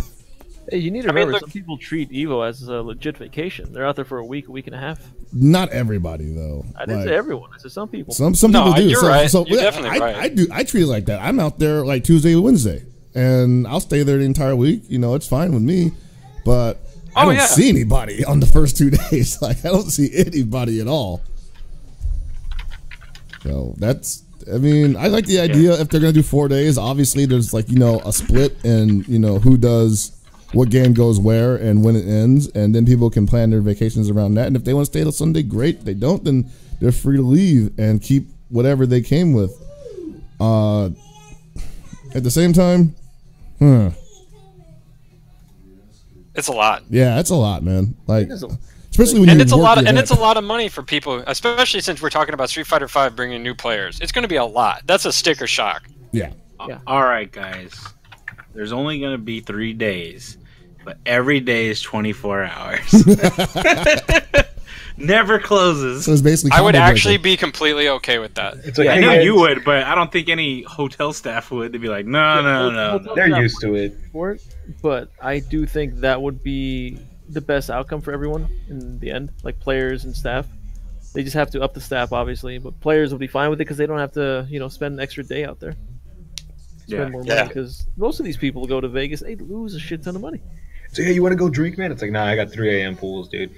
Hey, you need to remember, some people treat Evo as a legit vacation. They're out there for a week and a half. Not everybody, though. I didn't say everyone. I said some people. Some people do. You're right. You're definitely right. I treat it like that. I'm out there like Tuesday or Wednesday, and I'll stay there the entire week. You know, it's fine with me. But I don't see anybody on the first 2 days. Like, I don't see anybody at all. So that's... I mean, I like the idea if they're going to do 4 days. Obviously, there's like, you know, a split and, you know, who does what game goes where and when it ends. And then people can plan their vacations around that. And if they want to stay till Sunday, great. If they don't, then they're free to leave and keep whatever they came with. At the same time, it's a lot. Yeah, it's a lot, man. Like... Especially when it's a lot of money for people, especially since we're talking about Street Fighter V bringing new players. It's going to be a lot. That's a sticker shock. Yeah. All right, guys. There's only going to be 3 days, but every day is 24 hours. Never closes. So it's basically I would actually be completely okay with that. It's like, I know you would, but I don't think any hotel staff would. They'd be like, no. They're used to it. For it, but I do think that would be the best outcome for everyone in the end, like players and staff. They just have to up the staff, obviously, but players will be fine with it because they don't have to, you know, spend an extra day out there. Spend more money, because most of these people go to Vegas, they lose a shit ton of money. So yeah, you want to go drink, man? It's like, nah, I got 3 a.m. pools, dude.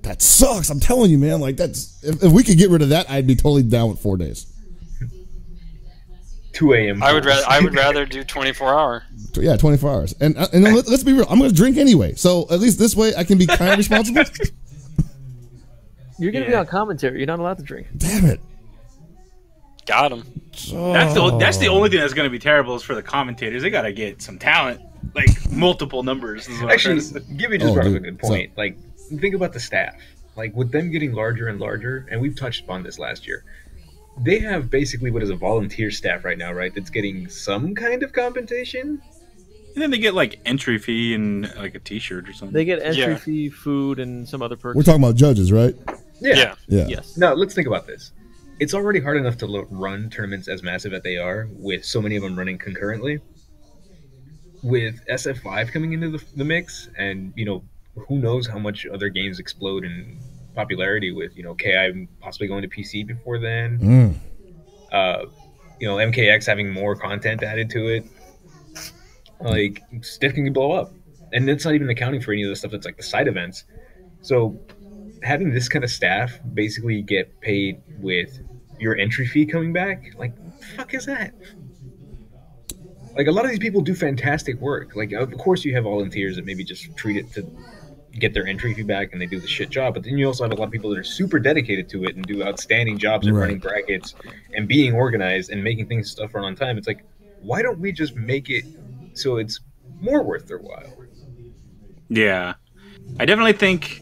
That sucks. I'm telling you, man. Like, that's if we could get rid of that, I'd be totally down with 4 days. 2 a.m. I would rather do 24-hour. Yeah, 24 hours. And let's be real. I'm going to drink anyway. So at least this way I can be kind of responsible. You're going to be on commentary. You're not allowed to drink. Damn it. Got him. That's the only thing that's going to be terrible is for the commentators. They got to get some talent, like multiple numbers. Actually, Gibby just brought up a good point. So, like, think about the staff. Like, with them getting larger and larger, and we've touched upon this last year, they have basically what is a volunteer staff right now, right? That's getting some kind of compensation. And then they get like entry fee and like a T-shirt or something. They get entry fee, food, and some other perks. We're talking about judges, right? Yeah. Yes. Now let's think about this. It's already hard enough to run tournaments as massive as they are, with so many of them running concurrently. With SF5 coming into the mix, and you know, who knows how much other games explode in popularity with, you know, KI possibly going to PC before then. You know, MKX having more content added to it. Like, stuff can blow up. And that's not even accounting for any of the stuff that's like the side events. So having this kind of staff basically get paid with your entry fee coming back, like, what the fuck is that? Like, a lot of these people do fantastic work. Like, of course you have volunteers that maybe just treat it to get their entry fee back and they do the shit job, but then you also have a lot of people that are super dedicated to it and do outstanding jobs at running brackets and being organized and making stuff run on time. It's like, why don't we just make it so it's more worth their while? Yeah, I definitely think,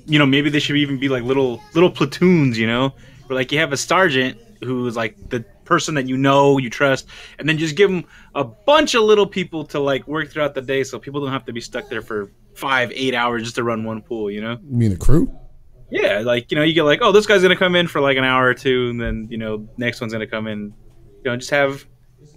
you know, maybe they should even be like little platoons, you know, where like you have a sergeant who's like the person that you know, you trust, and then just give them a bunch of little people to like work throughout the day so people don't have to be stuck there for 5-8 hours just to run one pool, you know? You mean a crew? Yeah, like, you know, you get like, oh, this guy's gonna come in for like an hour or two, and then, you know, next one's gonna come in, you know, just have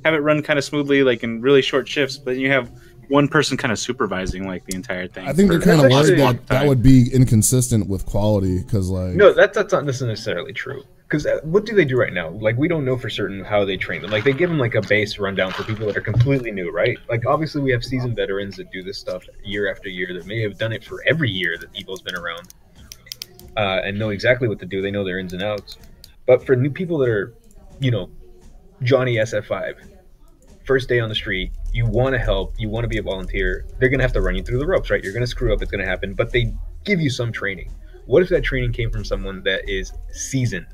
it run kind of smoothly, like in really short shifts, but you have one person kind of supervising like the entire thing. I think they're kind of worried that would be inconsistent with quality, because like... No, that's not necessarily true. Because what do they do right now? Like, we don't know for certain how they train them. Like, they give them like a base rundown for people that are completely new, right? Like, obviously we have seasoned veterans that do this stuff year after year that may have done it for every year that Evo's been around, and know exactly what to do. They know their ins and outs. But for new people that are, you know, Johnny SF5, first day on the street, you want to help, you want to be a volunteer, they're going to have to run you through the ropes, right? You're going to screw up, it's going to happen, but they give you some training. What if that training came from someone that is seasoned?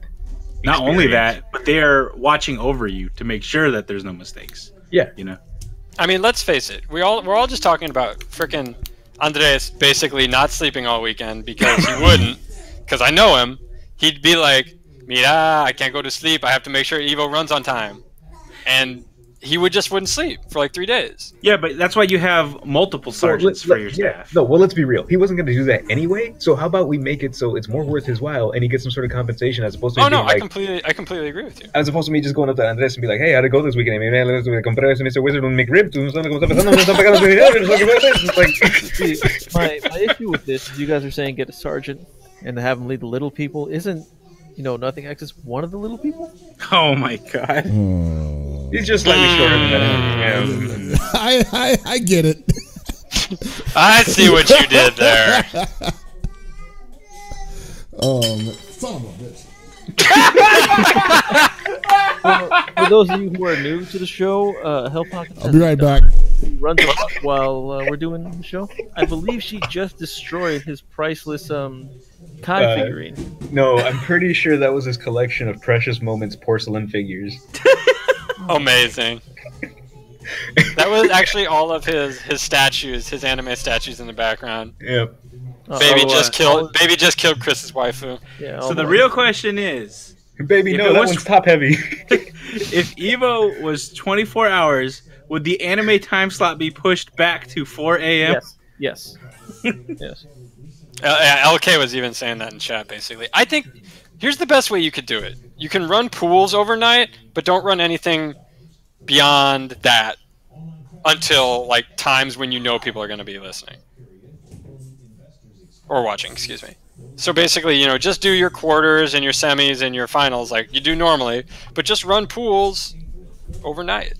Not only that, but they are watching over you to make sure that there's no mistakes. Yeah. You know? I mean, let's face it. We're all just talking about frickin' Andres basically not sleeping all weekend because he wouldn't. Because I know him. He'd be like, Mira, I can't go to sleep. I have to make sure Evo runs on time. And he wouldn't sleep for like 3 days. Yeah, but that's why you have multiple sergeants for your staff. No, well, let's be real. He wasn't going to do that anyway. So how about we make it so it's more worth his while, and he gets some sort of compensation as opposed to. Oh no, like, I completely agree with you. As opposed to me just going up to Andres and be like, "Hey, how'd it go this weekend? Man, let's comprar ese Mr. Wizard un McRib. ¿Tú no sabes cómo está pasando? Me están pagando dinero." My issue with this is you guys are saying get a sergeant and have him lead the little people. Isn't Nothing X is one of the little people? Oh my god. He's just slightly shorter than that. I get it. I see what you did there. Son of a bitch. For those of you who are new to the show, Hellpocket I'll be right back. runs a lot while we're doing the show. I believe she just destroyed his priceless Kai figurine. No, I'm pretty sure that was his collection of Precious Moments porcelain figures. Amazing. That was actually all of his statues, his anime statues in the background. Yep. Baby just killed Chris's waifu. Yeah, So the real question is, Baby, no, that one's top heavy. if Evo was 24 hours, would the anime time slot be pushed back to 4 a.m.? Yes. Yes. LK was even saying that in chat, basically. I think here's the best way you could do it. You can run pools overnight, but don't run anything beyond that until like times when you know people are going to be listening. Or watching, excuse me. So basically, just do your quarters and your semis and your finals like you do normally, but just run pools overnight.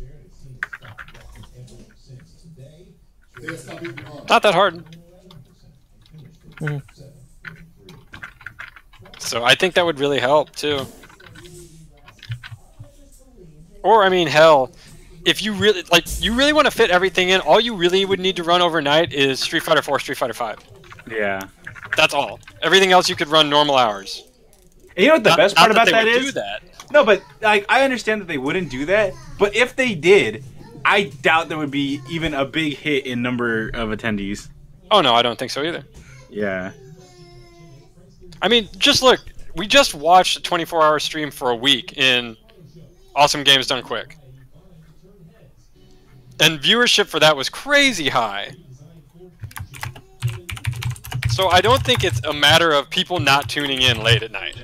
Not that hard. So I think that would really help too. Or I mean, hell, if you really want to fit everything in, all you really would need to run overnight is Street Fighter 4, Street Fighter 5. Yeah. That's all. Everything else you could run normal hours. And you know what the best part about that is? is? No, but I understand that they wouldn't do that. But if they did, I doubt there would be even a big hit in number of attendees. Oh no, I don't think so either. Yeah. I mean, just look. We just watched a 24-hour stream for a week in Awesome Games Done Quick. And viewership for that was crazy high. So I don't think it's a matter of people not tuning in late at night.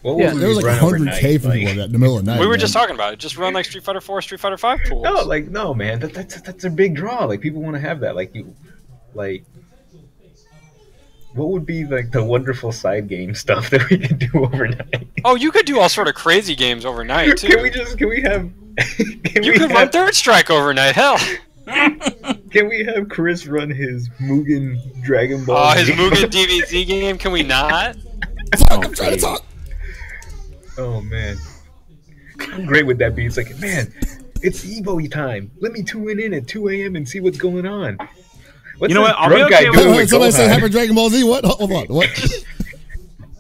There was like 100K for people in the middle of the night. We were just talking about it. Just run like Street Fighter 4, Street Fighter 5 pools. No, man. That's a big draw. Like people want to have that. What would be like the wonderful side game stuff that we could do overnight? Oh, you could do all sort of crazy games overnight too. Can we have? You could run Third Strike overnight. Hell. Can we have Chris run his Mugen Dragon Ball? Oh, his Mugen DBZ game? Can we not? I'm trying to talk. Oh man, how great would that be? It's like, man, it's Evo time. Let me tune in at 2 a.m. and see what's going on. What's you know what? I'll be okay with somebody say Hyper Dragon Ball Z. What? Hold on. What?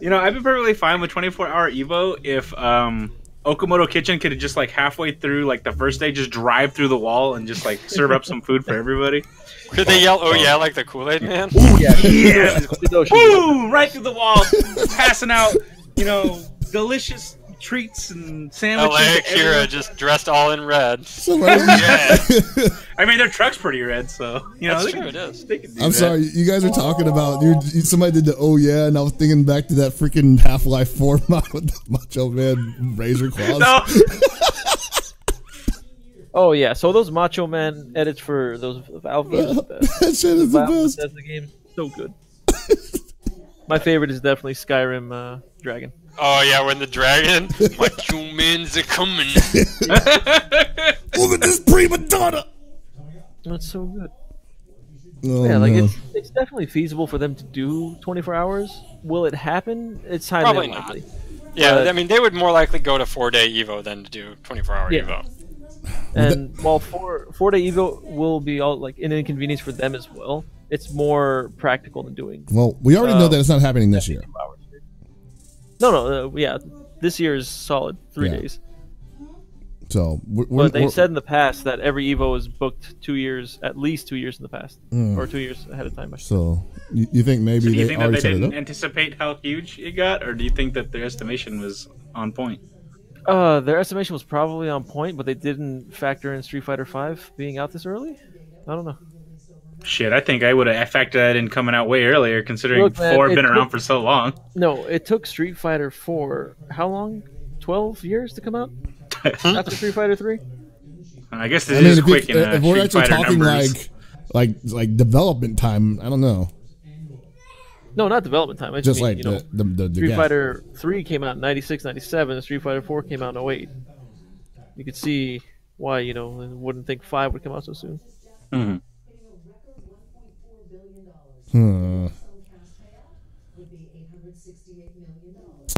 I'd be perfectly fine with 24-hour Evo if Okamoto Kitchen could just like halfway through like the first day just drive through the wall and just like serve up some food for everybody. Could they yell, "Oh yeah," like the Kool-Aid Man? Ooh, yeah. Boom! Right through the wall, passing out, delicious treats and sandwiches. LA Akira just dressed all in red. Yeah. I mean, their truck's pretty red, so that's true. It is. I'm sorry, you guys are talking about somebody did the "oh yeah," and I was thinking back to that freaking Half-Life 4 mod with the Macho Man razor claws. No. Oh yeah, so those Macho Man edits for those Valve games, that shit is the best. That's the game, so good. My favorite is definitely Skyrim Dragon. Oh yeah, when the dragon, Macho Man's a coming. Look at this prima donna. That's so good. Oh, yeah, like no. it's definitely feasible for them to do 24 hours. Will it happen? It's highly Probably unlikely. not. Yeah, I mean, they would more likely go to 4-day Evo than to do 24-hour Evo. And while 4-day Evo will be all like an inconvenience for them as well, it's more practical than doing. Well, we already know that it's not happening this year. No, yeah, this year is solid 3 days. So, but they said in the past that every Evo is booked 2 years, at least 2 years in the past, or 2 years ahead of time. So, you think maybe do you they think that already they set it didn't up? anticipate how huge it got, or do you think that their estimation was on point? Their estimation was probably on point, but they didn't factor in Street Fighter V being out this early. I don't know. Shit, I think I would have factored that in coming out way earlier, considering Look, man, 4 had been it around took- for so long. No, it took Street Fighter 4 how long? 12 years to come out after Street Fighter 3. I guess this I mean, is if, quick in if we're Street actually Fighter talking numbers. like development time, I don't know. No, not development time. I Just mean, like you know, the Street gap. Fighter 3 came out in 96, 97. Street Fighter 4 came out in 08. You could see why, you know, I wouldn't think 5 would come out so soon. Mhm.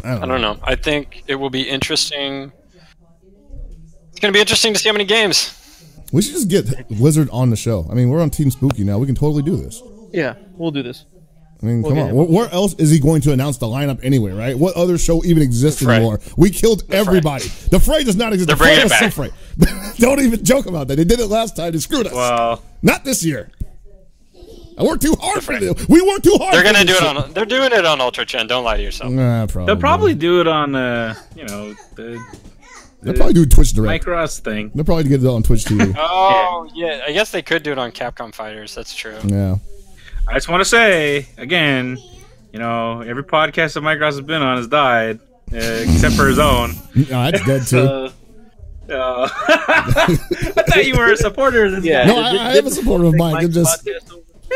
I I don't know. I think it will be interesting. It's going to be interesting to see how many games. We should just get Wizard on the show. I mean, we're on Team Spooky now. We can totally do this. Yeah, we'll do this. I mean, We'll come get on. him. Where else is he going to announce the lineup anyway, right? What other show even exists The Fray. anymore? We killed everybody. The Fray does not exist. They're The Fray bringing is it so Fray. Don't even joke about that. They did it last time. They screwed us. Well, Not this year. I worked too hard for Fray. this. We worked too hard. They're for going to this do it shit. on. They're doing it on Ultra Chen. Don't lie to yourself. Nah, probably. they'll probably do it on, you know, They'll probably do Twitch Direct. Micros thing. They'll probably get it on Twitch TV. Oh yeah, I guess they could do it on Capcom Fighters. That's true. Yeah. I just want to say, again, you know, every podcast that Micros has been on has died, except for his own. No, that's dead too. I thought you were a supporter of this Yeah. guy. No, I am a supporter of Mike. It just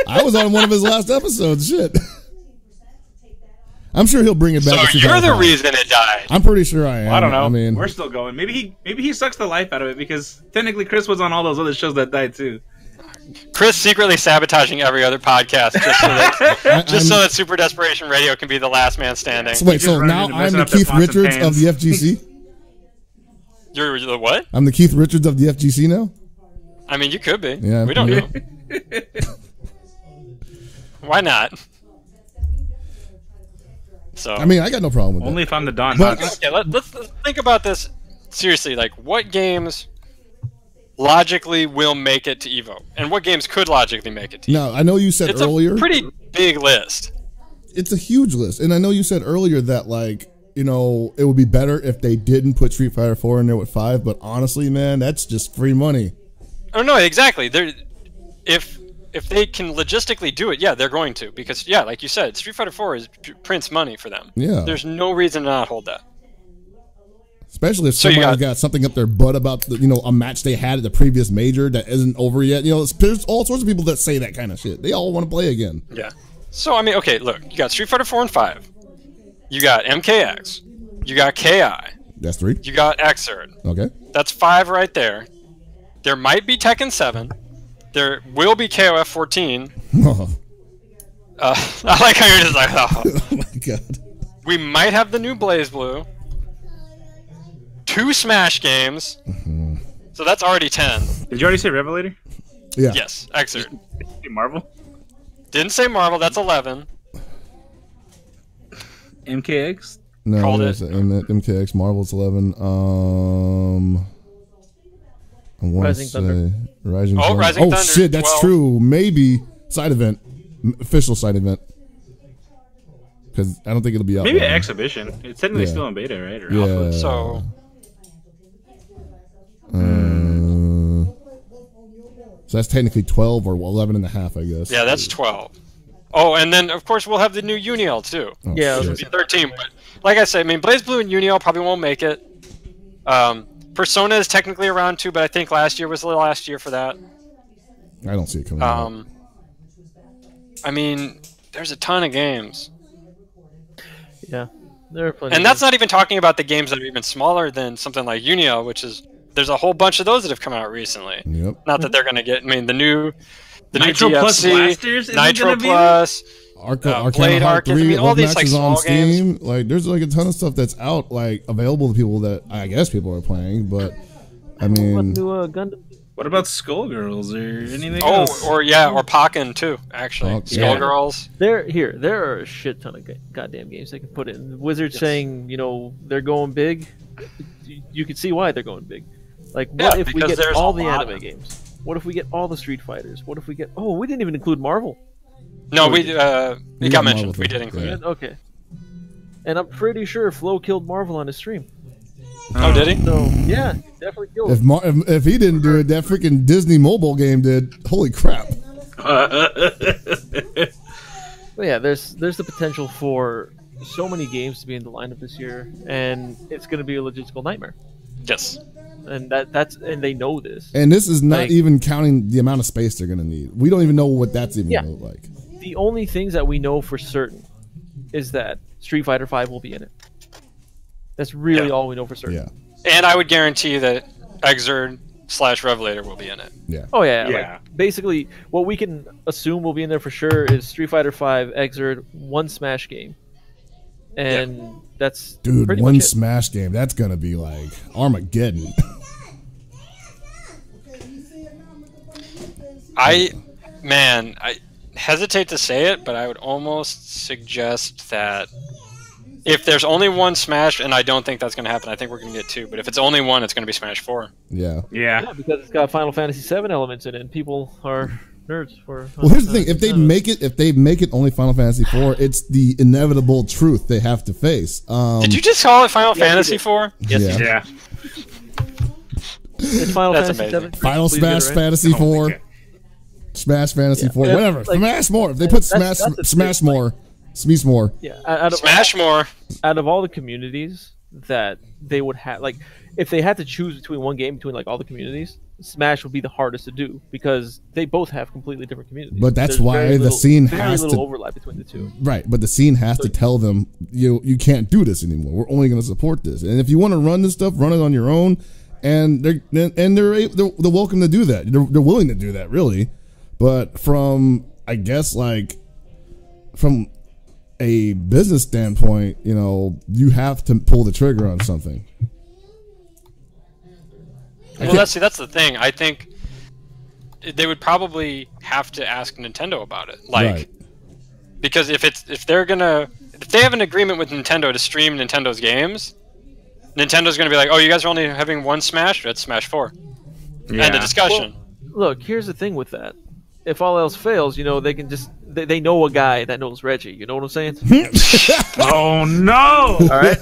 I was on one of his last episodes. Shit. I'm sure he'll bring it back. So to you're the 2005. reason it died. I'm pretty sure I am. I don't know. I mean, We're still going. Maybe he sucks the life out of it because technically Chris was on all those other shows that died too. Chris secretly sabotaging every other podcast just so that Super Desperation Radio can be the last man standing. so wait, just so running now into I'm messing the up their Keith pots and Richards of pans. the FGC. You're the what? I'm the Keith Richards of the FGC now. I mean, you could be. Yeah, We don't yeah. know. Why not? So I mean, I got no problem with Only that. if I'm the Don. But Knotts. okay, let's think about this seriously. Like, what games logically will make it to Evo, and what games could logically make it to Evo? No, I know you said It's earlier. a pretty big list. It's a huge list, and I know you said earlier that like you know it would be better if they didn't put Street Fighter 4 in there with 5. But honestly, man, that's just free money. Oh no, exactly. If they can logistically do it, yeah, they're going to, because yeah, like you said, Street Fighter 4 is prints money for them. Yeah. There's no reason to not hold that. Especially if So you somebody got- got something up their butt about a match they had at the previous major that isn't over yet. You know, there's all sorts of people that say that kind of shit. They all want to play again. Yeah. So I mean, okay, look, you got Street Fighter 4 and 5. You got MKX. You got KI. That's 3. You got Xrd. Okay. That's 5 right there. There might be Tekken 7. There will be KOF 14. Oh, I like how you're just like, oh. oh my god. We might have the new Blaze Blue. 2 Smash games. So that's already 10. Did you already say Revelator? Yeah. Yes, Xrd. Hey, Marvel? Didn't say Marvel, that's 11. MKX? No, Called that's it. MKX Marvel's 11. I want to Rising say Thunder. Rising Oh, Thunder. Rising Oh Thunder, shit, that's 12. true. Maybe side event, official side event. Because I don't think it'll be out. Maybe by an then. exhibition. It's technically Yeah. still in beta, right? Or Yeah. alpha. So So that's technically 12 or 11 and a half, I guess. yeah, that's 12. Oh, and then of course we'll have the new Uniel too. Oh, Yeah, shit. It'll be 13. But like I said, I mean Blaze Blue and Uniel probably won't make it. Persona is technically around too, but I think last year was the last year for that. I don't see it coming out. I mean, there's a ton of games. Yeah, there are plenty. And that's not even talking about the games that are even smaller than something like Uniel, which is there's a whole bunch of those that have come out recently. Yep. Not that they're going to get. I mean, the new Nitro DFC, Plus Blasters isn't Nitro gonna be there? Plus. Arcana Blade Heart Arc, 3, I mean, all Love these, like, Matches on small games. Steam. Like, there's like a ton of stuff that's out, like available to people that I guess people are playing. But I What mean, new Gundam? What about Skullgirls or anything Oh, else? or Pokken too. Actually, Oh, yeah. Skullgirls. There are a shit ton of goddamn games they can put in. Wizards saying, you know, they're going big. You can see why they're going big. Like, what Yeah, if we because get there's all a the lot anime of- games? What if we get all the Street Fighters? What if we get? Oh, we didn't even include Marvel. No, it We got got mentioned. Marvel We too, did include yeah. it. Okay. And I'm pretty sure Flo killed Marvel on his stream. Oh, did he? So yeah, definitely killed. If he didn't do it, that freaking Disney mobile game did. Holy crap! But yeah, there's the potential for so many games to be in the lineup this year, and it's going to be a logistical nightmare. Yes. And and they know this. And this is not Like- even counting the amount of space they're gonna need. We don't even know what that's even Yeah. gonna look like. The only things that we know for certain is that Street Fighter V will be in it. That's really Yeah. all we know for certain. Yeah, And I would guarantee that Exerd/Revelator will be in it. yeah. Oh yeah, Yeah. Like, basically, what we can assume will be in there for sure is Street Fighter V, Exerd, one Smash game, and that's Dude, pretty one much it. Smash game, that's gonna be like Armageddon. I hesitate to say it, but I would almost suggest that if there's only one Smash, and I don't think that's going to happen, I think we're going to get two, but if it's only one, it's going to be Smash 4. Yeah. Yeah. Yeah, because it's got Final Fantasy VII elements in it, and people are nerds for. Well, here's the thing: if they make it only Final Fantasy IV, it's the inevitable truth they have to face. Did you just call it Final Fantasy 4? Yes, Yeah. Yeah. it's Final That's Fantasy amazing. VII. Final Please Smash get it right. Fantasy Oh my 4, God. Smash Fantasy 4, Yeah, whatever. like- Smash more. If they put That's the Smash thing, more, Smash more. Yeah, out of, Smash more. out of all the communities that they would have, like, if they had to choose between one game between like all the communities, Smash would be the hardest to do because they both have completely different communities. But that's There's why very the little- scene very has little to- overlap between the two. Right, but the scene has to tell them you can't do this anymore. We're only going to support this, and if you want to run this stuff, run it on your own. And they're welcome to do that. They're willing to do that, really. But from from a business standpoint, you have to pull the trigger on something. Well, that's the thing. I think they would probably have to ask Nintendo about it, Right. because if they have an agreement with Nintendo to stream Nintendo's games, Nintendo's gonna be like, oh, you guys are only having one Smash? That's Smash 4. Yeah. End of discussion. Look, here's the thing with that. If all else fails, they can just they know a guy that knows Reggie. You know what I'm saying? Oh no! All right.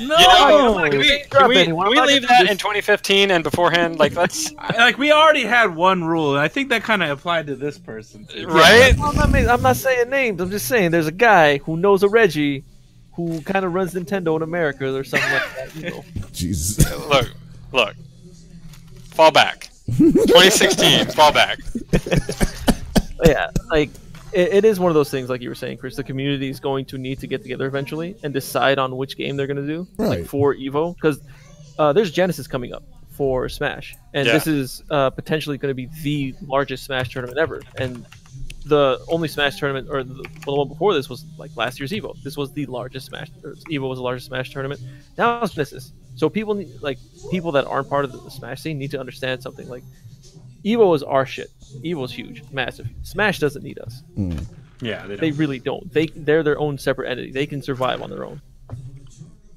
No! Can we Drop anyone. I'm not leave gonna do that in 2015 and beforehand? Like, let's Like we already had one rule, and I think that kind of applied to this person too. right. I'm not saying names. I'm just saying there's a guy who knows a Reggie, who kind of runs Nintendo in America or something like that. Jesus. Look. Fall back. 2016. Fall back. Yeah, like it is one of those things, like you were saying, Chris. The community is going to need to get together eventually and decide on which game they're going to do, Right. like for Evo, because there's Genesis coming up for Smash, and Yeah. this is potentially going to be the largest Smash tournament ever. And the only Smash tournament, or the one before this, was like last year's Evo. This was the largest Smash. Evo was the largest Smash tournament. Now it's Genesis. So people that aren't part of the Smash scene need to understand something. Like, Evo is our shit. Evo's huge, massive. Smash doesn't need us. Yeah, They really don't. They're their own separate entity. They can survive on their own.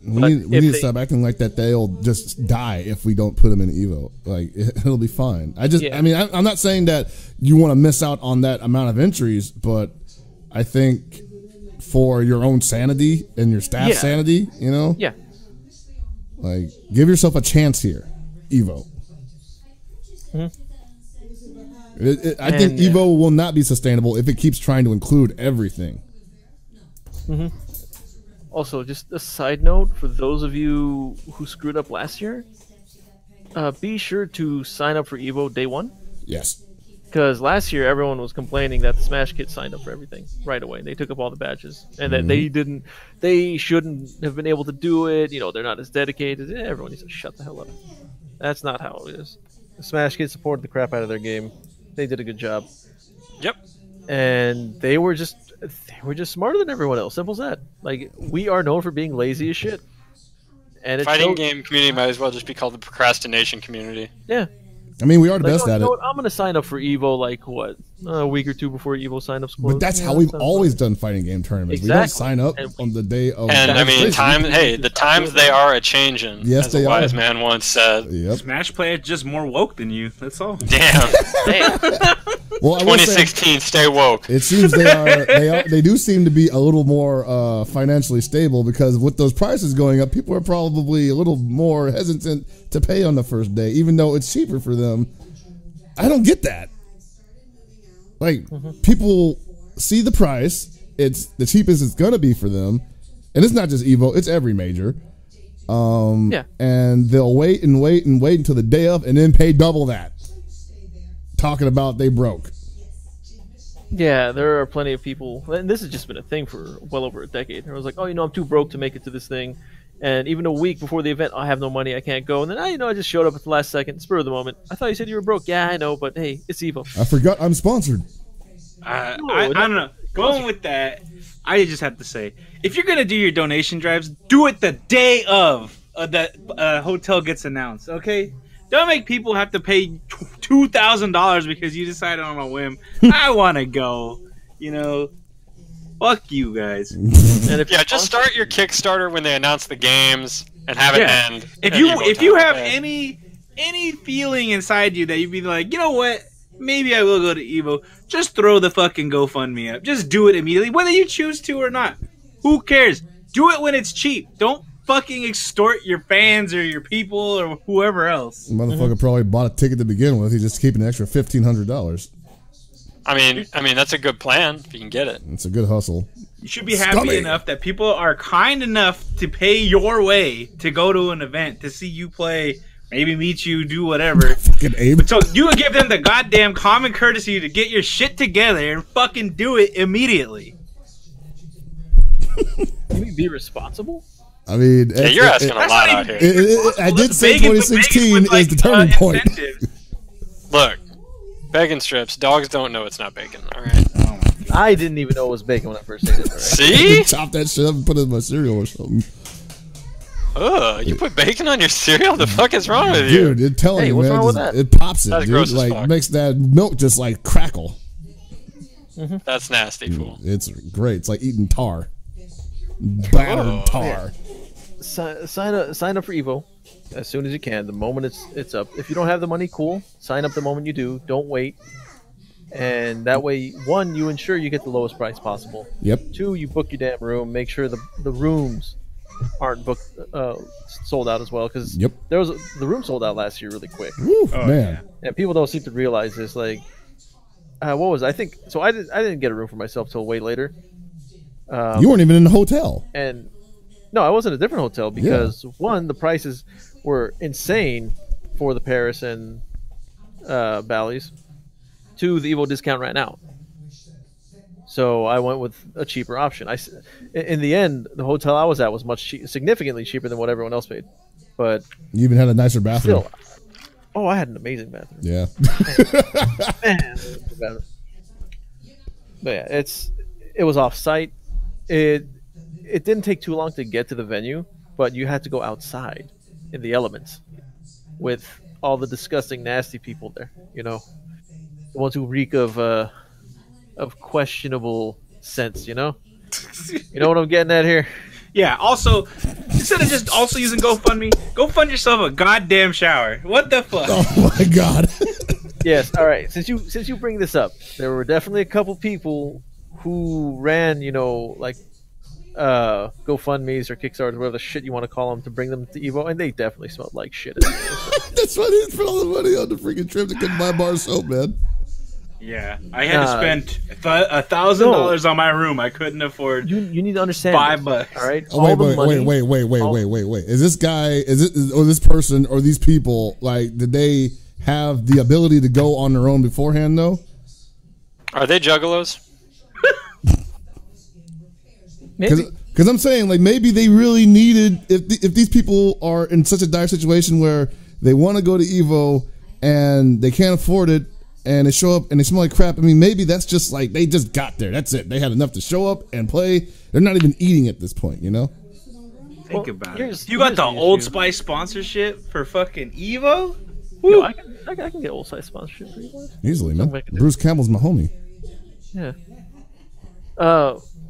We But need if to they- stop acting like that they'll just die if we don't put them in Evo. Like, it'll be fine. Yeah. I'm not saying that you want to miss out on that amount of entries, but I think for your own sanity and your staff's Yeah. sanity, Yeah. like, give yourself a chance here, Evo. I think And, Evo will not be sustainable if it keeps trying to include everything. Also, just a side note for those of you who screwed up last year, be sure to sign up for Evo day one. Yes. Because last year everyone was complaining that the Smash Kids signed up for everything right away. They took up all the badges, and that they shouldn't have been able to do it. They're not as dedicated. Everyone needs to shut the hell up. That's not how it is. The Smash Kids supported the crap out of their game. They did a good job, Yep. and they were just smarter than everyone else. Simple as that. Like, we are known for being lazy as shit, and it Fighting showed- game community might as well just be called the procrastination community. Yeah. I mean, we are the Like, best oh, you at know it. what? I'm gonna sign up for Evo like what a week or two before Evo sign-ups close. But that's how we've always done fighting game tournaments. Exactly. We don't sign up on the day of. And I mean, the times they are a changing. Yes, as they a wise are. man once said. Yep. Smash players just more woke than you. That's all. Damn. Well, I will say, 2016, stay woke. it seems they do seem to be a little more financially stable, because with those prices going up, people are probably a little more hesitant to pay on the first day, even though it's cheaper for them. I don't get that. Like, people see the price, it's the cheapest it's gonna be for them, and it's not just Evo, it's every major. Yeah. And they'll wait and wait and wait until the day of, and then pay double that, talking about they broke. Yeah, there are plenty of people, and this has just been a thing for well over a decade. I was like, oh, I'm too broke to make it to this thing, and even a week before the event, I have no money, I can't go. And then I just showed up at the last second, spur of the moment. I thought you said you were broke. Yeah, I know, but hey, it's Evo. I forgot I'm sponsored. I don't know. Going with that, I just have to say, if you're gonna do your donation drives, do it the day of that hotel gets announced. Okay, don't make people have to pay $2,000 because you decided on a whim. I want to go. Fuck you guys. And Just start your Kickstarter when they announce the games and have it end. If you have any feeling inside you that you'd be like, you know what? Maybe I will go to Evo. Just throw the fucking GoFundMe up. Just do it immediately, whether you choose to or not. Who cares? Do it when it's cheap. Don't fucking extort your fans or your people or whoever else. The motherfucker probably bought a ticket to begin with. He just keeping an extra $1,500. I mean that's a good plan if you can get it. It's a good hustle. You should be happy enough that people are kind enough to pay your way to go to an event to see you play, maybe meet you, do whatever. Fucking Abe. So you would give them the goddamn common courtesy to get your shit together and fucking do it immediately. Can we be responsible? I mean, You're asking a lot out here. I did say 2016 is the turning point. Look, bacon strips. Dogs don't know it's not bacon. All right. I didn't even know it was bacon when I first ate it. Right? See? Chop that shit up and put it in my cereal or something. Ugh, you put bacon on your cereal? The fuck is wrong with you? Dude, it's telling you, what's man. wrong with that? It pops it, That's dude. gross as Like, fuck. makes that milk just like crackle. That's nasty, fool. It's great. It's like eating tar. Battered tar. Sign up for Evo as soon as you can. The moment it's up. If you don't have the money, cool. Sign up the moment you do. Don't wait. And that way, one, you ensure you get the lowest price possible. Yep. Two, you book your damn room. Make sure the rooms aren't booked sold out as well, because Yep. the room sold out last year really quick. Woo, man. And people don't seem to realize this. Like, what was I think? So I didn't get a room for myself till way later. You weren't even in the hotel. And no, I was in a different hotel because one, the prices were insane for the Paris and Bally's. Two, the Evo discount ran out. So I went with a cheaper option. In the end, the hotel I was at was significantly cheaper than what everyone else paid. But You even had a nicer bathroom. still, I had an amazing bathroom. Yeah. Man. But yeah, it was off site. It didn't take too long to get to the venue, but you had to go outside in the elements with all the disgusting, nasty people there. The ones who reek of questionable sense. You know what I'm getting at here? Yeah, also, instead of just also using GoFundMe, go fund yourself a goddamn shower. What the fuck? Oh my god. Yes, all right. Since you bring this up, there were definitely a couple people who ran, like GoFundMes or Kickstarters, whatever the shit you want to call them, to bring them to Evo, and they definitely smelled like shit. That's why they spent all the money on the freaking trip to couldn't buy bar soap, man. Yeah, I had to spend $1,000 on my room. I couldn't afford. You need to understand $5. All right. Oh, wait. Is this guy? Or this person? Or these people? Like, did they have the ability to go on their own beforehand? Though. Are they juggalos? Because I'm saying, like, maybe they really needed, if these people are in such a dire situation where they want to go to Evo and they can't afford it, and they show up and they smell like crap. I mean, maybe that's just like they just got there. That's it. They had enough to show up and play. They're not even eating at this point, Think about it. You got the Old Spice sponsorship for fucking Evo? Yo, I can get old-size sponsorship for you guys. Easily, man. Something I can do. Bruce Campbell's my homie. Yeah.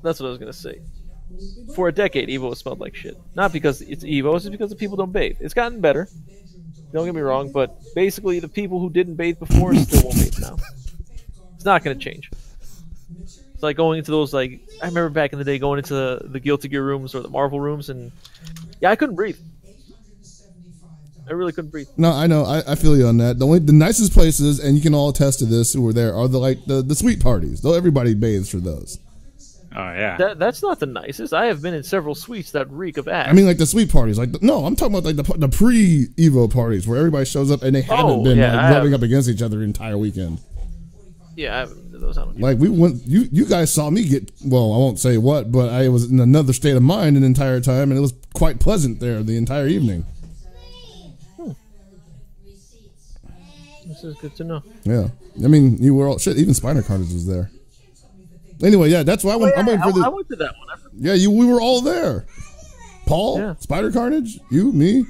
That's what I was gonna say. For a decade, Evo smelled like shit. Not because it's Evo, it's just because the people don't bathe. It's gotten better. Don't get me wrong, but basically the people who didn't bathe before still won't bathe now. It's not gonna change. It's like going into those, like, I remember back in the day going into the Guilty Gear rooms or the Marvel rooms, and yeah, I couldn't breathe. I really couldn't breathe. No, I know. I feel you on that. The nicest places, and you can all attest to this who were there, are the sweet parties. Though everybody bathes for those. Oh yeah. That's not the nicest. I have been in several suites that reek of ass. I mean, like the sweet parties. Like no, I'm talking about like the pre-Evo parties where everybody shows up and they haven't been rubbing up against each other the entire weekend. Yeah, I haven't been to those. I don't Like we went. You guys saw me get. Well, I won't say what, but I was in another state of mind the entire time, and it was quite pleasant there the entire evening. This is good to know. Yeah, I mean, you were all shit. Even Spider Carnage was there. Anyway, yeah, that's why I'm waiting for the. I went to that one. Yeah, we were all there. Paul, Yeah. Spider Carnage, you, me.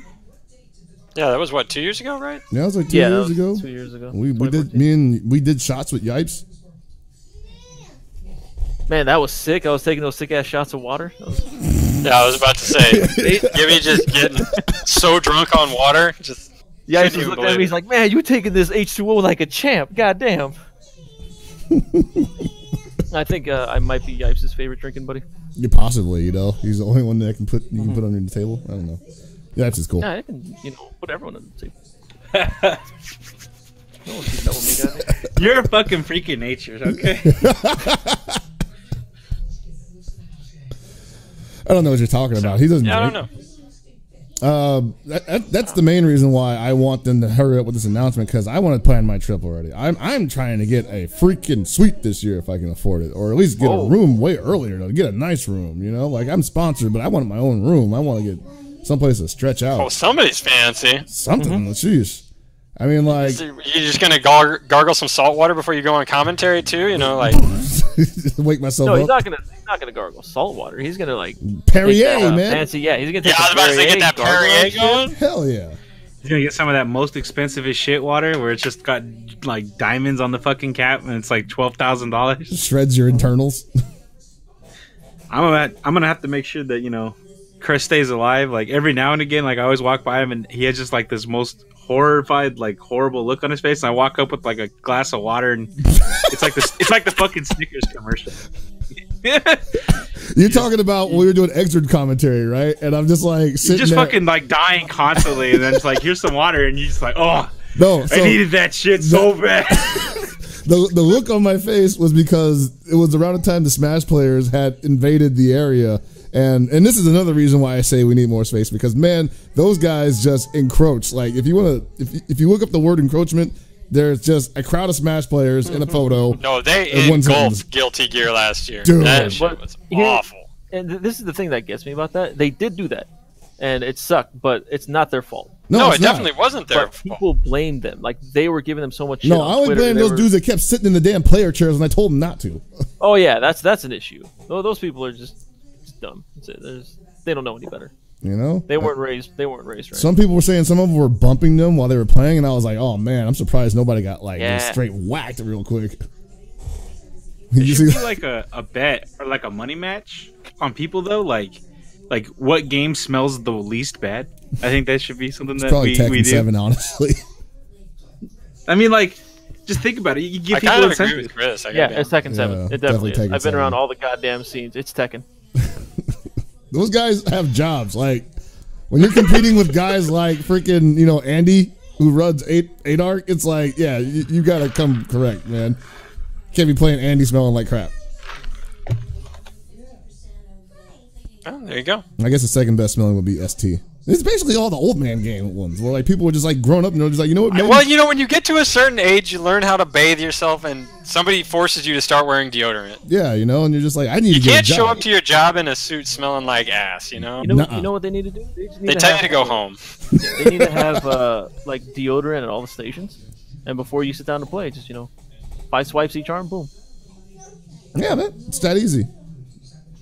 Yeah, that was what, 2 years ago, right? Yeah, it was like 2 years ago. 2 years ago. We did 2014. we did shots with Yipes. Man, that was sick. I was taking those sick ass shots of water. Yeah, I was about to say, Gibby just getting so drunk on water, just Yeah, he's couldn't even looking at me. He's believe like, "Man, you taking this H2O like a champ? God damn." I think I might be Yipes' favorite drinking buddy. Yeah, possibly, he's the only one that you can put under the table. I don't know. Yipes is cool. Yeah, I can, put everyone on the table. No one can double me, goddamn. You're a fucking freak of nature, okay? I don't know what you're talking about. He doesn't. Yeah, I drink. don't know. That's the main reason why I want them to hurry up with this announcement, because I want to plan my trip already. I'm trying to get a freaking suite this year if I can afford it, or at least get a room way earlier to get a nice room. Like I'm sponsored, but I want my own room. I want to get someplace to stretch out. Oh, somebody's fancy. Something. Sheesh. I mean, like So you're just gonna gargle some salt water before you go on commentary too? Like wake myself No, up. he's not gonna gargle salt water. He's gonna like Perrier, take that, man. Fancy, yeah. He's gonna yeah, take I was about to say get that gargle Perrier shit. going. Hell yeah. You're gonna get some of that most expensive as shit water where it's just got like diamonds on the fucking cap and it's like $12,000. Shreds your internals. I'm gonna have to make sure that Chris stays alive. Like every now and again, like I always walk by him and he has just like this most horrified, like horrible look on his face. And I walk up with like a glass of water and it's like the fucking Snickers commercial. You're talking about when we were doing Exerd commentary, right? And I'm just like You're sitting just there. fucking like dying constantly, and then it's like here's some water, and you're just like, oh, No, I so needed that shit so bad. the look on my face was because it was around the time the Smash players had invaded the area. And this is another reason why I say we need more space, because man, those guys just encroach. Like if you look up the word encroachment, there's just a crowd of Smash players in a photo. No, they in one sentence. engulfed Guilty Gear last year. Dude. That shit was awful. And this is the thing that gets me about that. They did do that, and it sucked, but it's not their fault. No, it's it not. definitely wasn't their But fault. people blamed them. Like they were giving them so much shit. No, on I only Twitter. blame They those were- dudes that kept sitting in the damn player chairs when I told them not to. Oh yeah, that's an issue. Those people are just dumb. That's it. They don't know any better. They weren't raised. They weren't raised right. Some people were saying some of them were bumping them while they were playing, and I was like, "Oh man, I'm surprised nobody got like Yeah. just straight whacked real quick." It You should see, be like a bet or like a money match on people though, like what game smells the least bad. I think that should be something that probably we Tekken do. 7, honestly. I mean, like, just think about it. You give I people kind of incentive. agree with Chris. I Yeah, gotta be it's Tekken 7. Yeah, It definitely definitely is. Tekken I've been 7. around all the goddamn scenes. It's Tekken. Those guys have jobs. Like when you're competing with guys like freaking Andy who runs 8 arc, it's like you gotta come correct, man. Can't be playing Andy smelling like crap. Oh, there you go. I guess the second best smelling would be ST. It's basically all the old man game ones where like people were just like grown up and they're just like, you know what, man? Well, when you get to a certain age, you learn how to bathe yourself, and somebody forces you to start wearing deodorant. Yeah, and you're just like, I need You to get can't a job. show up to your job in a suit smelling like ass. You Nuh-uh. know what they need to do? They just need They to tell you have, to go home. They need to have like deodorant at all the stations, and before you sit down to play, just 5 swipes each arm, boom. Yeah, man, it's that easy.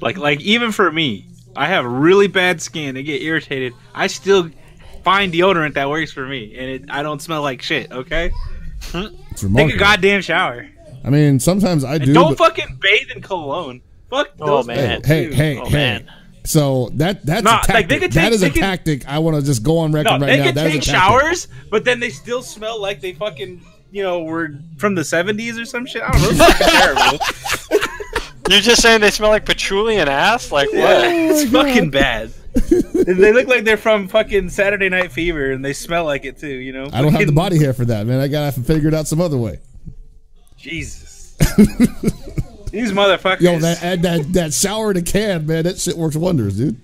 Like even for me, I have really bad skin. I get irritated. I still find deodorant that works for me, and I don't smell like shit. Okay, It's take remarkable. a goddamn shower. I mean, sometimes I And do. don't but- fucking bathe in cologne. Fuck Oh, those man. people, Hey, too. hey, Oh, hey. man. So that's Nah, a like, tactic. they could That take- is they a could- tactic. I want to just go on record No, right they now. can That is a take tactic. showers, but then they still smell like they fucking, were from the 70s or some shit. I don't know. It's fucking terrible. You're just saying they smell like patchouli and ass? Like what? It's fucking bad. They look like they're from fucking Saturday Night Fever, and they smell like it too. I don't have the body hair for that, man. I gotta figure it out some other way. Jesus. These motherfuckers. Yo, that shower in a can, man. That shit works wonders, dude.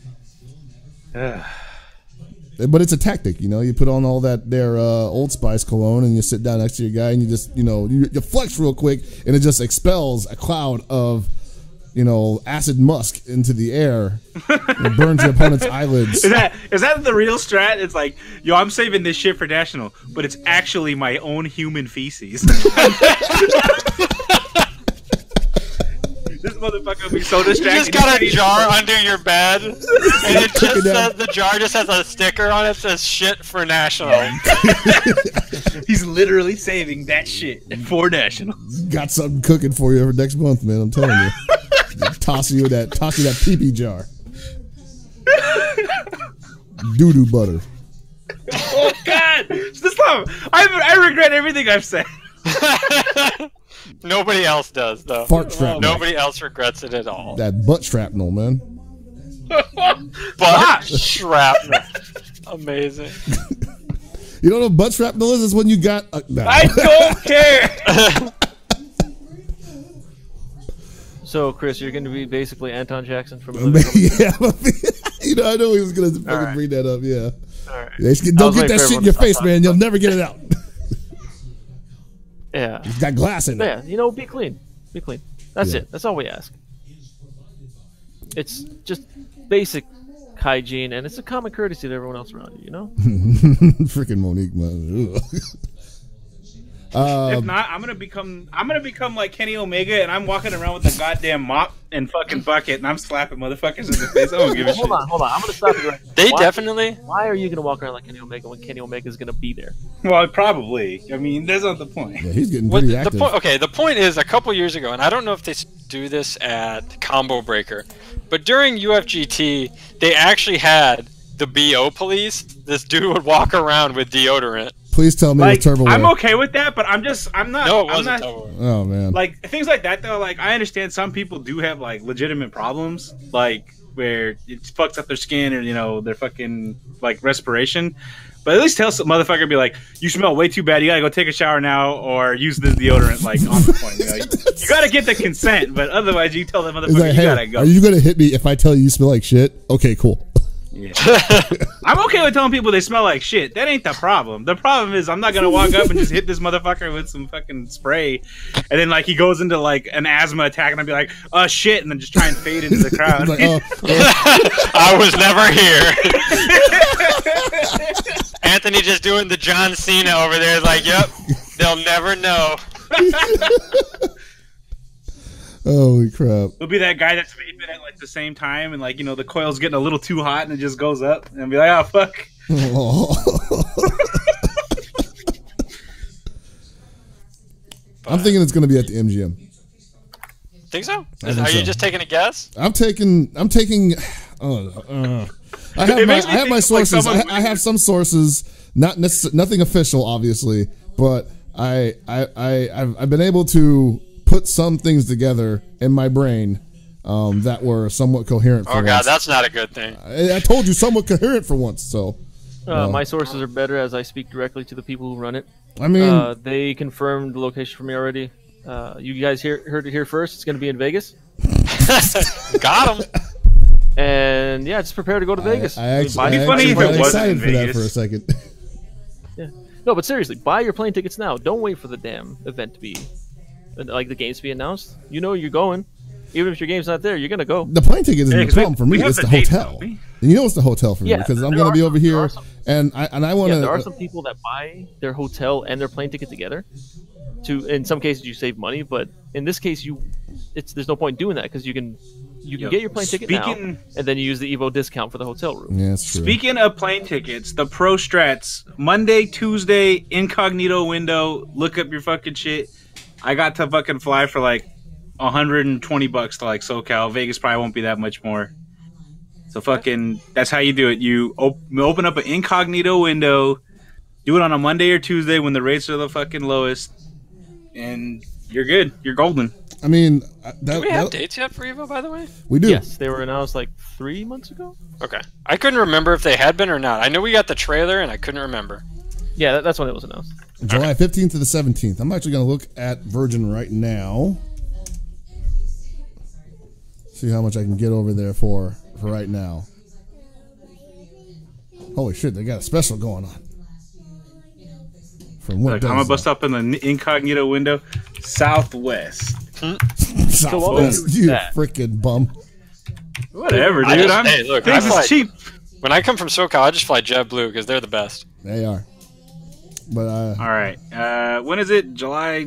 But it's a tactic, You put on all that their Old Spice cologne, and you sit down next to your guy, and you just, you flex real quick, and it just expels a cloud of, acid musk into the air, and burns your opponent's eyelids. Is that the real strat? It's like, yo, I'm saving this shit for national, but it's actually my own human feces. This motherfucker will be so You distracted. just got a jar under your bed, and it just down. says, the jar just has a sticker on it that says "shit for national." He's literally saving that shit for national. Got something cooking for you for next month, man. I'm telling you. Toss you that pee-pee jar. Doo-doo butter. Oh God! Stop! I regret everything I've said. Nobody else does, though. Fart shrapnel. Nobody else regrets it at all. That butt shrapnel, man. But shrapnel. Amazing. You don't know what butt shrapnel is? It's when you got... nah. I don't care. So, Chris, you're going to be basically Anton Jackson from Living Room. Yeah. I know he was going to fucking right. bring that up, yeah. All right. Yeah, I don't was get waiting that for shit in everyone your to face, stop man. talking. You'll never get it out. Yeah. It's got glass in it. Yeah, be clean. Be clean. That's Yeah. it. That's all we ask. It's just basic hygiene, and it's a common courtesy to everyone else around you, Freaking Monique, man. If not, I'm gonna become like Kenny Omega, and I'm walking around with a goddamn mop and fucking bucket, and I'm slapping motherfuckers in the face. I don't give a shit. Hold on. I'm going to stop you right now. They Why- definitely. Why are you going to walk around like Kenny Omega when Kenny Omega is going to be there? Well, probably. I mean, that's not the point. Yeah, he's getting What pretty the active. point? Okay, the point is a couple years ago, and I don't know if they do this at Combo Breaker, but during UFGT, they actually had the BO police. This dude would walk around with deodorant. Please tell me it Like, was Turbo. I'm okay with that, but I'm not. No, it I'm wasn't. not, Tupperware. Oh, man. like things like that though. Like I understand some people do have like legitimate problems, like where it fucks up their skin or their fucking like respiration. But at least tell some motherfucker, be like, you smell way too bad. You gotta go take a shower now, or use this deodorant. Like on the point, you gotta get the consent. But otherwise, you tell that It's motherfucker like, you gotta hey, go. are you going to hit me if I tell you smell like shit? Okay, cool. Yeah. I'm okay with telling people they smell like shit. That ain't the problem. The problem is I'm not gonna walk up and just hit this motherfucker with some fucking spray, and then like he goes into like an asthma attack, and I'd be like, "Oh shit," and then just try and fade into the crowd. Like, I was never here. Anthony just doing the John Cena over there. Like, yep, they'll never know. holy crap. It'll be that guy that's vaping at like the same time, and like the coil's getting a little too hot, and it just goes up, and be like, "Oh fuck." I'm thinking it's going to be at the MGM. Think so? I think Are you so. just taking a guess? I'm taking. I have It my makes me I have my think of, like, sources. someone I have some sources, nothing official, obviously, but I've been able to put some things together in my brain that were somewhat coherent. For Oh god, once. that's not a good thing. I told you somewhat coherent for once. So My sources are better as I speak directly to the people who run it. I mean, They confirmed the location for me already. You guys heard it here first. It's going to be in Vegas. Got him. And yeah, just prepare to go to Vegas. I actually, It'd be funny if got it wasn't excited in for that Vegas. for a second. Yeah. No, but seriously, buy your plane tickets now. Don't wait for the damn event to be, like the games to be announced. You know you're going. Even if your game's not there, you're gonna go. The plane ticket isn't Yeah, the 'cause problem for me. we have It's the the dates, hotel. don't we? And you know it's the hotel for me Yeah, because I'm there going to be are over some- there here, are some- and I want Yeah, to. there are some people that buy their hotel and their plane ticket together. In some cases, you save money, but in this case, there's no point doing that because you can You can get your plane ticket now, and then you use the Evo discount for the hotel room. Yeah, that's true. Speaking of plane tickets, the Pro Strats, Monday, Tuesday, incognito window, look up your fucking shit. I got to fucking fly for like $120 to like SoCal. Vegas probably won't be that much more. So fucking, that's how you do it. You open up an incognito window, do it on a Monday or Tuesday when the rates are the fucking lowest, and you're good. You're golden. I mean, do we have dates yet for Evo, by the way? We do. Yes, they were announced like 3 months ago. Okay. I couldn't remember if they had been or not. I know we got the trailer, and I couldn't remember. Yeah, that's when it was announced. July 15th to the 17th. I'm actually going to look at Virgin right now. See how much I can get over there for right now. Holy shit, they got a special going on. From what? Look, I'm gonna bust up in the incognito window. Southwest. Southwest, you freaking bum. Whatever, dude. Hey, look, things is cheap. When I come from SoCal, I just fly JetBlue because they're the best. They are. But all right. When is it? July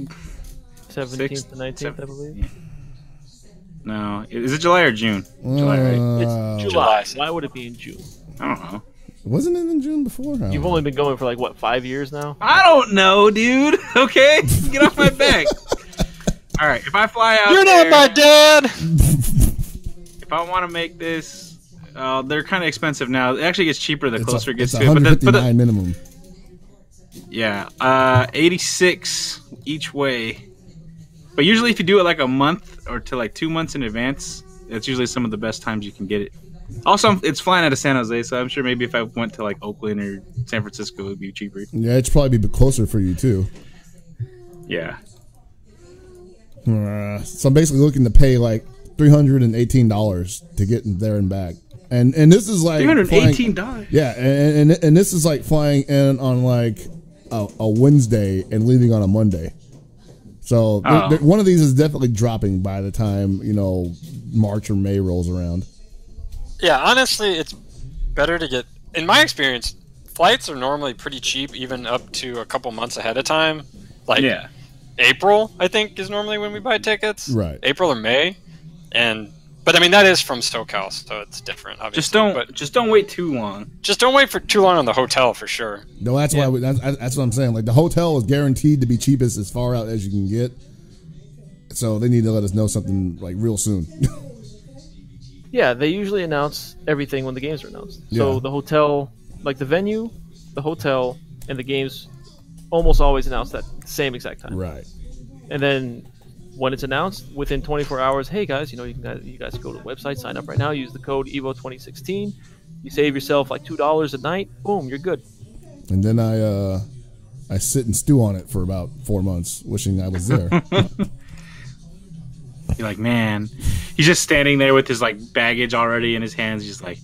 17th to 19th, I believe. No, is it July or June? July, right? It's July. Why would it be in June? I don't know. Wasn't it in June before? You've only been going for like what, 5 years now? I don't know, dude. Okay, get off my back. All right, if I fly out, you're not my dad. If I want to make this, they're kind of expensive now. It actually gets cheaper the closer it gets to it. But the minimum. Yeah, 86 each way. But usually, if you do it like a month or to like 2 months in advance, that's usually some of the best times you can get it. Also, it's flying out of San Jose, so I'm sure maybe if I went to like Oakland or San Francisco, it would be cheaper. Yeah, it'd probably be closer for you too. Yeah. So I'm basically looking to pay like $318 to get there and back, and this is like $318. Yeah, and this is like flying in on like a Wednesday and leaving on a Monday. So one of these is definitely dropping by the time March or May rolls around. Yeah, honestly, it's better to get. In my experience, flights are normally pretty cheap, even up to a couple months ahead of time. Like April, I think, is normally when we buy tickets. Right. April or May, but I mean that is from SoCal, so it's different. Obviously, just don't wait too long. Just don't wait for too long on the hotel for sure. No, that's why. That's what I'm saying. Like the hotel is guaranteed to be cheapest as far out as you can get. So they need to let us know something like real soon. Yeah, they usually announce everything when the games are announced. So the hotel, like the venue, the hotel, and the games almost always announce that same exact time. Right. And then when it's announced, within 24 hours, hey guys, you guys go to the website, sign up right now, use the code EVO2016. You save yourself like $2 a night. Boom, you're good. And then I sit and stew on it for about 4 months, wishing I was there. You're like, man, he's just standing there with his like baggage already in his hands. He's just like,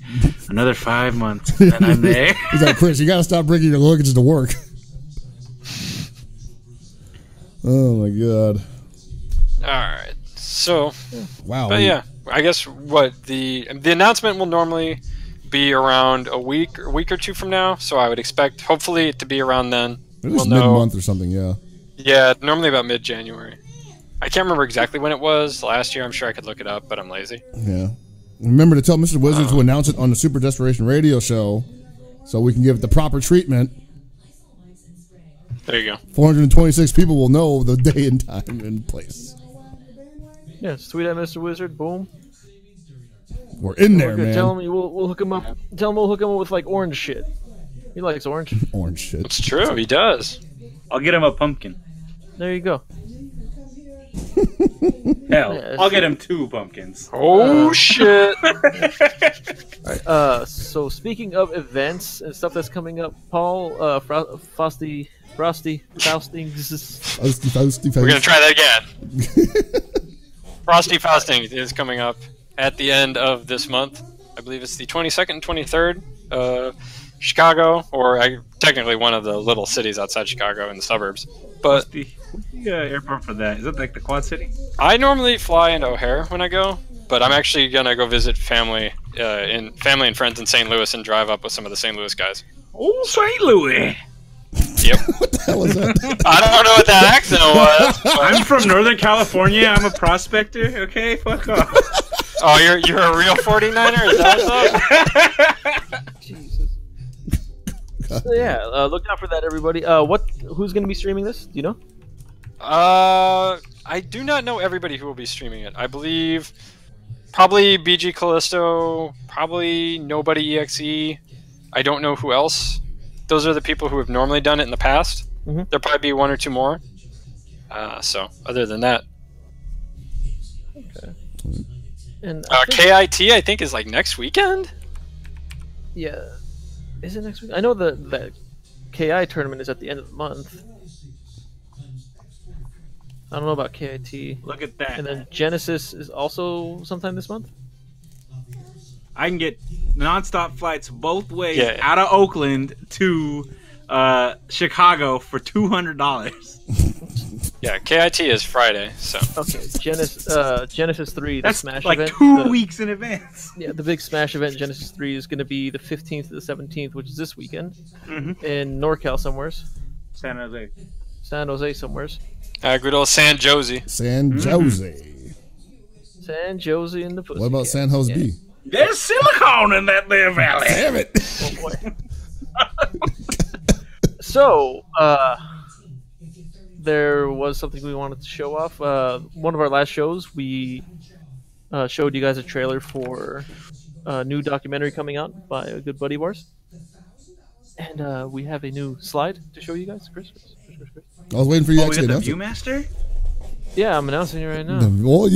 another 5 months, and then I'm there. He's like, Chris, you gotta stop bringing your luggage to work. Oh my god. All right. So. Wow. But yeah, I guess the announcement will normally be around a week or two from now. So I would expect, hopefully, it to be around then. It was mid-month or something. Yeah. Yeah, normally about mid-January. I can't remember exactly when it was last year. I'm sure I could look it up, but I'm lazy. Yeah. Remember to tell Mr. Wizard to announce it on the Super Desperation Radio show so we can give it the proper treatment. There you go. 426 people will know the day and time and place. Yeah, tweet at Mr. Wizard. Boom. We're in there, man. Tell him we'll hook him up. Tell him we'll hook him up with like orange shit. He likes orange. Orange shit. It's true. He does. I'll get him a pumpkin. There you go. Hell, I'll get him 2 pumpkins. Oh shit! So speaking of events and stuff that's coming up, Paul, Frosty. We're gonna try that again. Frosty Fausting is coming up at the end of this month. I believe it's the 22nd and 23rd. Chicago, or technically one of the little cities outside Chicago in the suburbs. But the airport for that? Is it like the Quad City? I normally fly into O'Hare when I go, but I'm actually gonna go visit family and friends in St. Louis and drive up with some of the St. Louis guys. Oh, St. Louis! Yep. What the hell was that? I don't know what that accent was. I'm from Northern California. I'm a prospector. Okay, fuck off. Oh, you're a real 49er? Is that what's up? Jesus. So yeah, look out for that, everybody. Who's going to be streaming this? Do you know? I do not know everybody who will be streaming it. I believe probably BG Callisto, probably Nobody EXE. I don't know who else. Those are the people who have normally done it in the past. Mhm. There'll probably be one or two more. So other than that, Okay. And KIT I think is like next weekend. yeah, is it next week? I know the KI tournament is at the end of the month. I don't know about KIT. Look at that. And then Genesis is also sometime this month. I can get nonstop flights both ways Yeah. out of Oakland to Chicago for $200. Yeah, KIT is Friday. So Okay, Genesis 3, the That's Smash like event. 2 weeks in advance. Yeah, the big Smash event, Genesis 3, is going to be the 15th to the 17th, which is this weekend, in NorCal somewheres, San Jose. San Jose somewheres. good old San Josie. San Jose. San Jose in the pussy. What about San Jose Yeah. B? There's silicone in that there valley. Damn it! Oh, boy. So, there was something we wanted to show off. One of our last shows, we showed you guys a trailer for a new documentary coming out by a good buddy of ours. And we have a new slide to show you guys. Chris. I was waiting for you to Oh, we actually got the announce it. Viewmaster? Yeah, I'm announcing it right now. Well,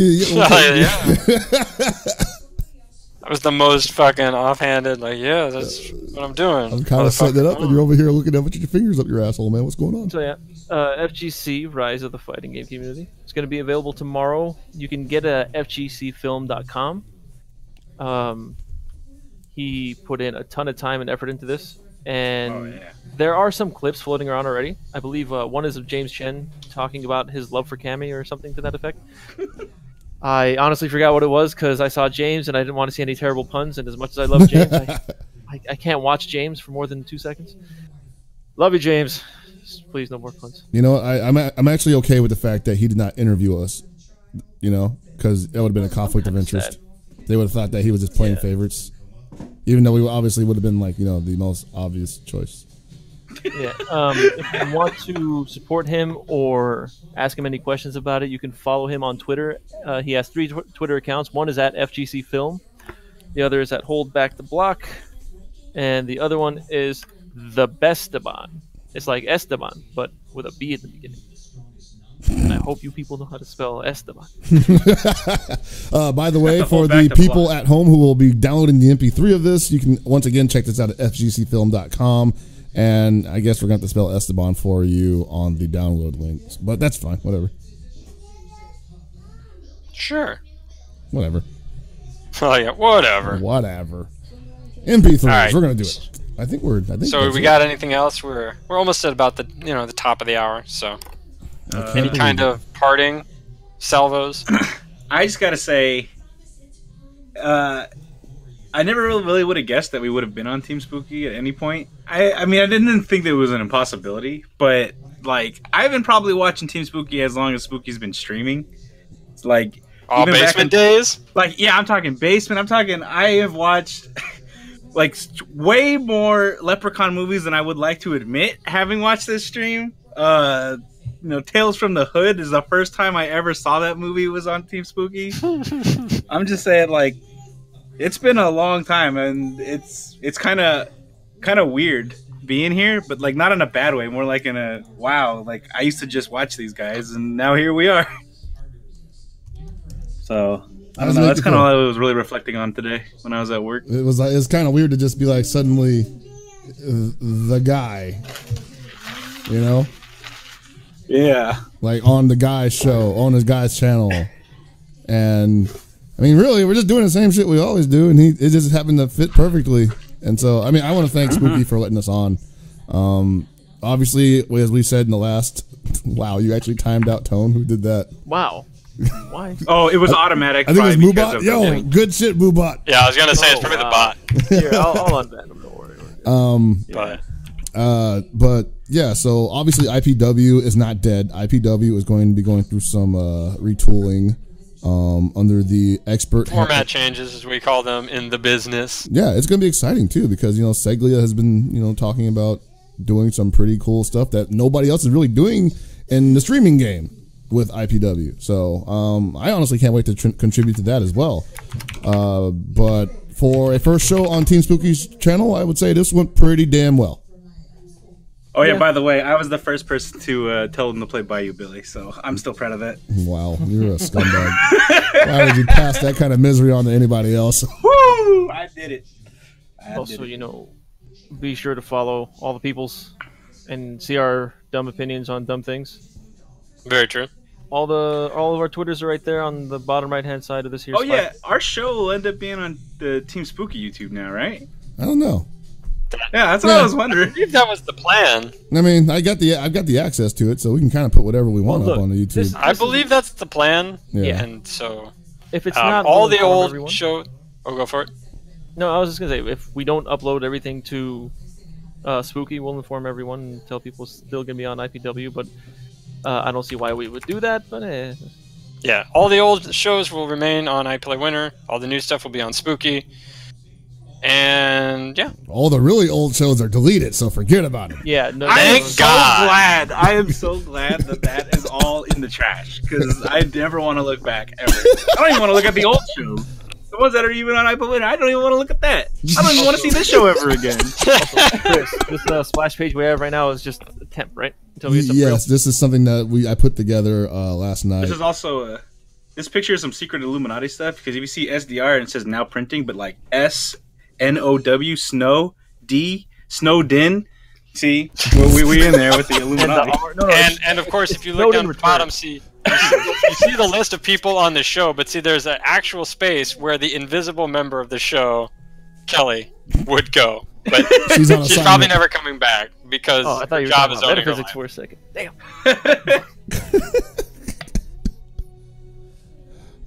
That was the most fucking offhanded. Like, yeah, that's what I'm doing. I'm kind of setting it up, and you're over here looking up with your fingers up your asshole, man. What's going on? So yeah, FGC Rise of the Fighting Game Community. It's going to be available tomorrow. You can get it at fgcfilm.com. He put in a ton of time and effort into this, and there are some clips floating around already. I believe one is of James Chen talking about his love for Cammy or something to that effect. I honestly forgot what it was because I saw James and I didn't want to see any terrible puns. And as much as I love James, I can't watch James for more than 2 seconds. Love you, James. Just please, no more puns. You know, I'm actually okay with the fact that he did not interview us. You know, because that would have been a conflict of interest. Sad. They would have thought that he was just playing favorites, even though we obviously would have been like, you know, the most obvious choice. Yeah. If you want to support him or ask him any questions about it, you can follow him on Twitter. He has 3 Twitter accounts. One is at FGC Film. The other is at Hold Back the Block. And the other one is The Bestaban. It's like Esteban, but with a B at the beginning. And I hope you people know how to spell Esteban. By the way, for the people at home who will be downloading the MP3 of this, you can once again check this out at fgcfilm.com. And I guess we're going to have to spell Esteban for you on the download links. But that's fine. Whatever. Sure. Whatever. Oh yeah, whatever. Whatever. MP3s. right. We're going to do it. I think So that's we it. got anything else? We're almost at about the the top of the hour. So any kind of parting salvos? I just gotta say, I never really would have guessed that we would have been on Team Spooky at any point. I mean, I didn't think that it was an impossibility, but like I've been probably watching Team Spooky as long as Spooky's been streaming. It's like All even back basement in- days? Like, yeah, I'm talking basement. I'm talking. I have watched like way more Leprechaun movies than I would like to admit. Having watched this stream, Tales from the Hood is the first time I ever saw that movie was on Team Spooky. I'm just saying, like, it's been a long time, and it's kind of weird being here, but like not in a bad way, more like in a wow. Like I used to just watch these guys, and now here we are. So I don't know. That's kind of all I was really reflecting on today when I was at work. It's kind of weird to just be like suddenly the guy, you know? Yeah. Like on the guy's show, on his guy's channel. And I mean, really, we're just doing the same shit we always do, and it just happened to fit perfectly. And so, I mean, I want to thank Spooky for letting us on. Obviously, as we said in the last, wow, you actually timed out Tone. Who did that? Wow. Why? Oh, it was automatic. I think it was because Boobot. of Yo, the- good shit, Boobot. Yeah, I was gonna say it's probably the bot. Here, I'll unban him. Don't worry. But Yeah, so obviously IPW is not dead. IPW is going to be going through some retooling. under the expert Format changes, as we call them in the business. Yeah, it's going to be exciting too because Seglia has been talking about doing some pretty cool stuff that nobody else is really doing in the streaming game with IPW. So I honestly can't wait to contribute to that as well. But for a first show on Team Spooky's channel, I would say this went pretty damn well. Oh yeah, by the way, I was the first person to tell them to play Bayou Billy, so I'm still proud of that. Wow, you're a scumbag. Why would you pass that kind of misery on to anybody else? Woo! I did it. Also, be sure to follow all the peoples and see our dumb opinions on dumb things. Very true. All of our Twitters are right there on the bottom right-hand side of this here. Oh yeah, our show will end up being on the Team Spooky YouTube now, right? I don't know. Yeah, that's what I was wondering. I believe that was the plan. I mean, I've got the access to it, so we can kind of put whatever we want up on the YouTube. I believe that's the plan. Yeah. And so, if it's not all the old show, go for it. No, I was just gonna say if we don't upload everything to Spooky, we'll inform everyone and tell people it's still gonna be on IPW. But I don't see why we would do that. But yeah, all the old shows will remain on iPlay Winner. All the new stuff will be on Spooky. And yeah, all the really old shows are deleted, so forget about it. Yeah, no. I am so glad. I am so glad that is all in the trash because I never want to look back ever. I don't even want to look at the old shows. The ones that are even on iPlay Winner, I don't even want to look at that. I don't even want to see this show ever again. Chris, this splash page we have right now is just a temp, right? Until we get some yes, this is something that I put together last night. This is also this picture is some secret Illuminati stuff because if you see SDR and it says now printing, but like SNOW Snow D Snowden. See, we in there with the Illuminati. And of course, if you look down the bottom, you see the list of people on the show, but see there's an actual space where the invisible member of the show, Kelly, would go. But she's probably never coming back because I thought you were job talking is about owning her metaphysics life. for a second. Damn.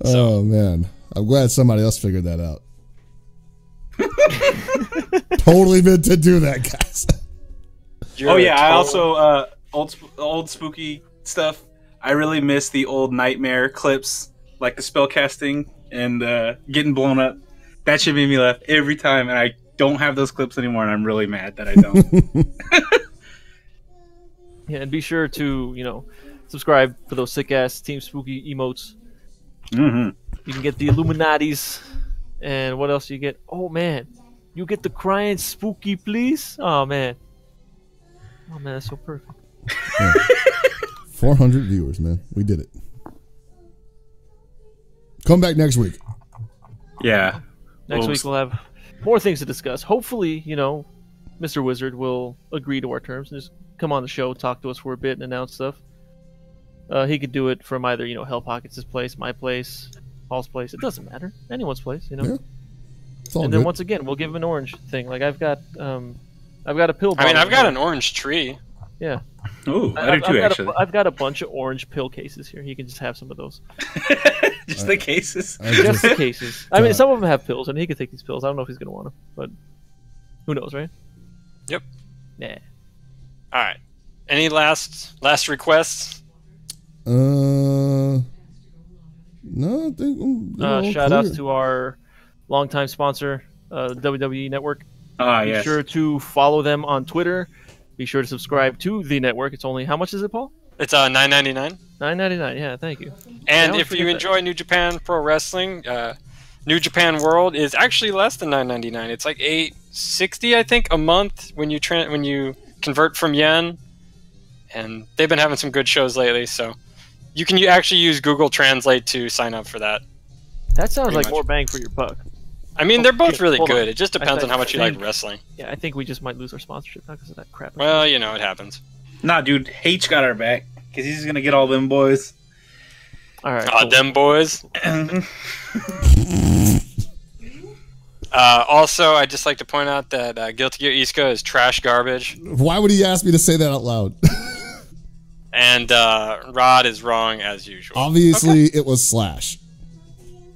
Oh man, I'm glad somebody else figured that out. Totally meant to do that, guys. I also old spooky stuff. I really miss the old nightmare clips, like the spell casting and getting blown up. That should make me laugh every time, and I don't have those clips anymore, and I'm really mad that I don't. Yeah, and be sure to subscribe for those sick ass Team Spooky emotes. Mm-hmm. You can get the Illuminatis, and what else do you get? Oh man, you get the crying spooky, please. Oh man, that's so perfect. Yeah. 400 viewers, man. We did it. Come back next week. Yeah. Next week we'll have more things to discuss. Hopefully, Mr. Wizard will agree to our terms and just come on the show, talk to us for a bit, and announce stuff. He could do it from either, Hell Pockets' place, my place, Paul's place. It doesn't matter. Anyone's place, Yeah. It's all and good. then once again, we'll give him an orange thing. Like I've got a pill bottle. I mean, I've got an orange tree. Yeah. Ooh, I do too, actually. I've got a bunch of orange pill cases here. He can just have some of those. Just the cases. Just the cases. I mean, some of them have pills, and he can take these pills. I don't know if he's gonna want them, but who knows, right? Yep. Nah. All right. Any last requests? No, I think. Shout outs to our longtime sponsor, WWE Network. Yes. Be sure to follow them on Twitter. Be sure to subscribe to the network. It's only, how much is it, Paul? It's $9.99. $9.99. Yeah, thank you. And if you enjoy New Japan Pro Wrestling, New Japan World is actually less than $9.99. It's like $8.60, I think, a month when you convert from yen. And they've been having some good shows lately, so you can actually use Google Translate to sign up for that. That sounds like more bang for your buck. I mean, they're both really hold good. on. It just depends on how much you like wrestling. Yeah, I think we just might lose our sponsorship now because of that crap. Well, it happens. Nah, dude, H got our back because he's gonna get all them boys. All right. Cool. Them boys. Also, I'd just like to point out that Guilty Gear Iska is trash garbage. Why would he ask me to say that out loud? And Rod is wrong as usual. Obviously, it was Slash.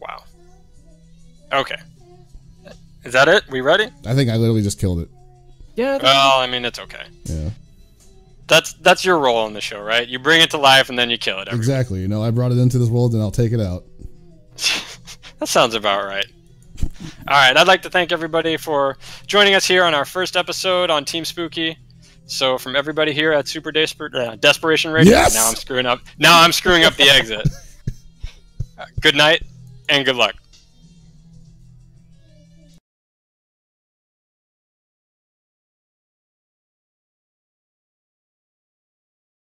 Wow. Okay. Is that it? We ready? I think I literally just killed it. Yeah. Well, I mean, it's okay. Yeah. That's your role in the show, right? You bring it to life and then you kill it. Exactly. I brought it into this world and I'll take it out. That sounds about right. All right, I'd like to thank everybody for joining us here on our first episode on Team Spooky. So from everybody here at Desperation Radio, Yes! Now I'm screwing up the exit. Good night and good luck.